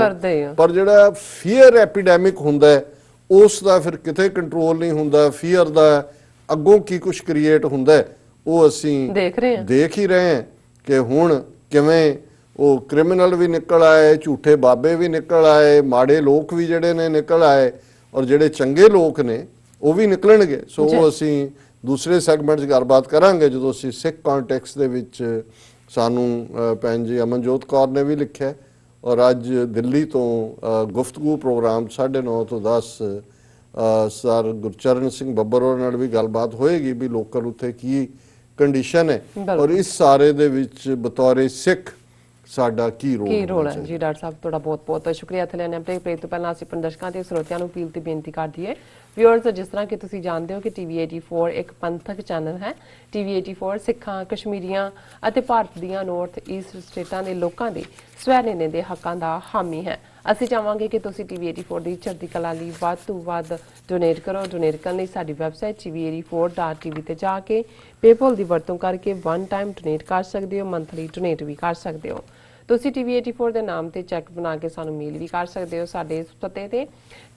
ਪਰ ਜਿਹੜਾ ਫੀਅਰ ਐਪੀਡੈਮਿਕ ਹੁੰਦਾ ਹੈ ਉਸ ਦਾ ਫਿਰ ਕਿਤੇ ਕੰਟਰੋਲ ਨਹੀਂ ਹੁੰਦਾ। ਫੀਅਰ ਦਾ ਅੱਗੋਂ ਕੀ ਕੁਝ ਕ੍ਰੀਏਟ ਹੁੰਦਾ ਹੈ ਉਹ ਅਸੀਂ ਦੇਖ ਹੀ ਰਹੇ ਹਾਂ ਕਿ ਹੁਣ ਕਿਵੇਂ ਉਹ ਕ੍ਰਿਮੀਨਲ ਵੀ ਨਿਕਲ ਆਏ, ਝੂਠੇ ਬਾਬੇ ਵੀ ਨਿਕਲ ਆਏ, ਮਾੜੇ ਲੋਕ ਵੀ ਜਿਹੜੇ ਨੇ ਨਿਕਲ ਆਏ, ਔਰ ਜਿਹੜੇ ਚੰਗੇ ਲੋਕ ਨੇ ਉਹ ਵੀ ਨਿਕਲਣਗੇ। ਸੋ ਉਹ ਅਸੀਂ ਦੂਸਰੇ ਸੈਗਮੈਂਟ 'ਚ ਗੱਲਬਾਤ ਕਰਾਂਗੇ ਜਦੋਂ ਅਸੀਂ ਸਿੱਖ ਕੰਟੈਕਸਟ ਦੇ ਵਿੱਚ। ਸਾਨੂੰ ਭੈਣ ਜੀ ਅਮਨਜੋਤ ਕੌਰ ਨੇ ਵੀ ਲਿਖਿਆ, ਔਰ ਅੱਜ ਦਿੱਲੀ ਤੋਂ ਗੁਫ਼ਤਗੂ ਪ੍ਰੋਗਰਾਮ 9:30 ਤੋਂ 10 ਸਰ ਗੁਰਚਰਨ ਸਿੰਘ ਬੱਬਰ ਹੋਰਾਂ ਨਾਲ ਵੀ ਗੱਲਬਾਤ ਹੋਏਗੀ ਵੀ ਲੋਕਲ ਉੱਥੇ ਕੀ ਕੰਡੀਸ਼ਨ ਹੈ ਔਰ ਇਸ ਸਾਰੇ ਦੇ ਵਿੱਚ ਬਤੌਰੇ ਸਿੱਖ ਸਾਡਾ ਕੀ ਰੋਲ ਹੈ। ਜੀ ਡਾਕਟਰ ਸਾਹਿਬ ਤੁਹਾਡਾ ਬਹੁਤ ਬਹੁਤ ਸ਼ੁਕਰੀਆ। ਇੱਥੇ ਲੈਣੇ ਆਪਣੇ ਬ੍ਰੇਕ ਤੋਂ ਪਹਿਲਾਂ ਅਸੀਂ ਆਪਣੇ ਦਰਸ਼ਕਾਂ ਤੇ ਸਰੋਤਿਆਂ ਨੂੰ ਅਪੀਲ ਤੇ ਬੇਨਤੀ ਕਰਦੀ ਹੈ ਵਿਊਅਰਸ, ਜਿਸ ਤਰ੍ਹਾਂ ਕਿ ਤੁਸੀਂ ਜਾਣਦੇ ਹੋ ਕਿ TV 84 ਇੱਕ ਪੰਥਕ ਚੈਨਲ ਹੈ। TV 84 ਸਿੱਖਾਂ, ਕਸ਼ਮੀਰੀਆਂ ਅਤੇ ਭਾਰਤ ਦੀਆਂ ਨਾਰਥ ਈਸਟ ਸਟੇਟਾਂ ਦੇ ਲੋਕਾਂ ਦੇ ਸਵੈ-ਨਿਰਣੇ ਦੇ ਹੱਕਾਂ ਦਾ ਹਾਮੀ ਹੈ। ਅਸੀਂ ਚਾਹਾਂਗੇ ਕਿ ਤੁਸੀਂ TV 84 ਦੀ ਚੜ੍ਹਦੀ ਕਲਾ ਲਈ ਵੱਧ ਤੋਂ ਵੱਧ ਡੋਨੇਟ ਕਰੋ। ਡੋਨੇਟ ਕਰਨ ਲਈ ਸਾਡੀ ਵੈਬਸਾਈਟ tv84.tv ਤੇ ਜਾ ਕੇ ਪੇਪਲ ਦੀ ਵਰਤੋਂ ਕਰਕੇ ਵਨ ਟਾਈਮ ਡੋਨੇਟ ਕਰ ਸਕਦੇ ਹੋ, ਮੰਥਲੀ ਡੋਨੇਟ ਵੀ ਕਰ ਸਕਦੇ ਹੋ। ਤੁਸੀਂ TV 84 ਦੇ ਨਾਮ ਤੇ ਚੈੱਕ ਬਣਾ ਕੇ ਸਾਨੂੰ ਮੇਲ ਵੀ ਕਰ ਸਕਦੇ ਹੋ ਸਾਡੇ ਇਸ ਪਤੇ ਤੇ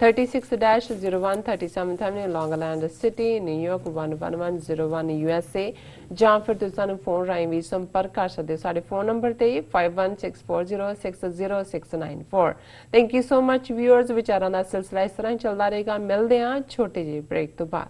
36-01 37 ਲੌਂਗ ਆਈਲੈਂਡ ਸਿਟੀ, ਨਿਊਯਾਰਕ 11101 USA, ਜਾਂ ਫਿਰ ਤੁਸੀਂ ਸਾਨੂੰ ਫੋਨ ਰਾਹੀਂ ਵੀ ਸੰਪਰਕ ਕਰ ਸਕਦੇ ਹੋ ਸਾਡੇ ਫੋਨ ਨੰਬਰ ਤੇ 5164060694। Thank you so much viewers. ਵਿਚਾਰਾਂ ਦਾ ਸਿਲਸਿਲਾ ਇਸ ਤਰ੍ਹਾਂ ਚੱਲਦਾ ਰਹੇਗਾ। ਮਿਲਦੇ ਹਾਂ ਛੋਟੇ ਜਿਹੇ ਬ੍ਰੇਕ ਤੋਂ ਬਾਅਦ।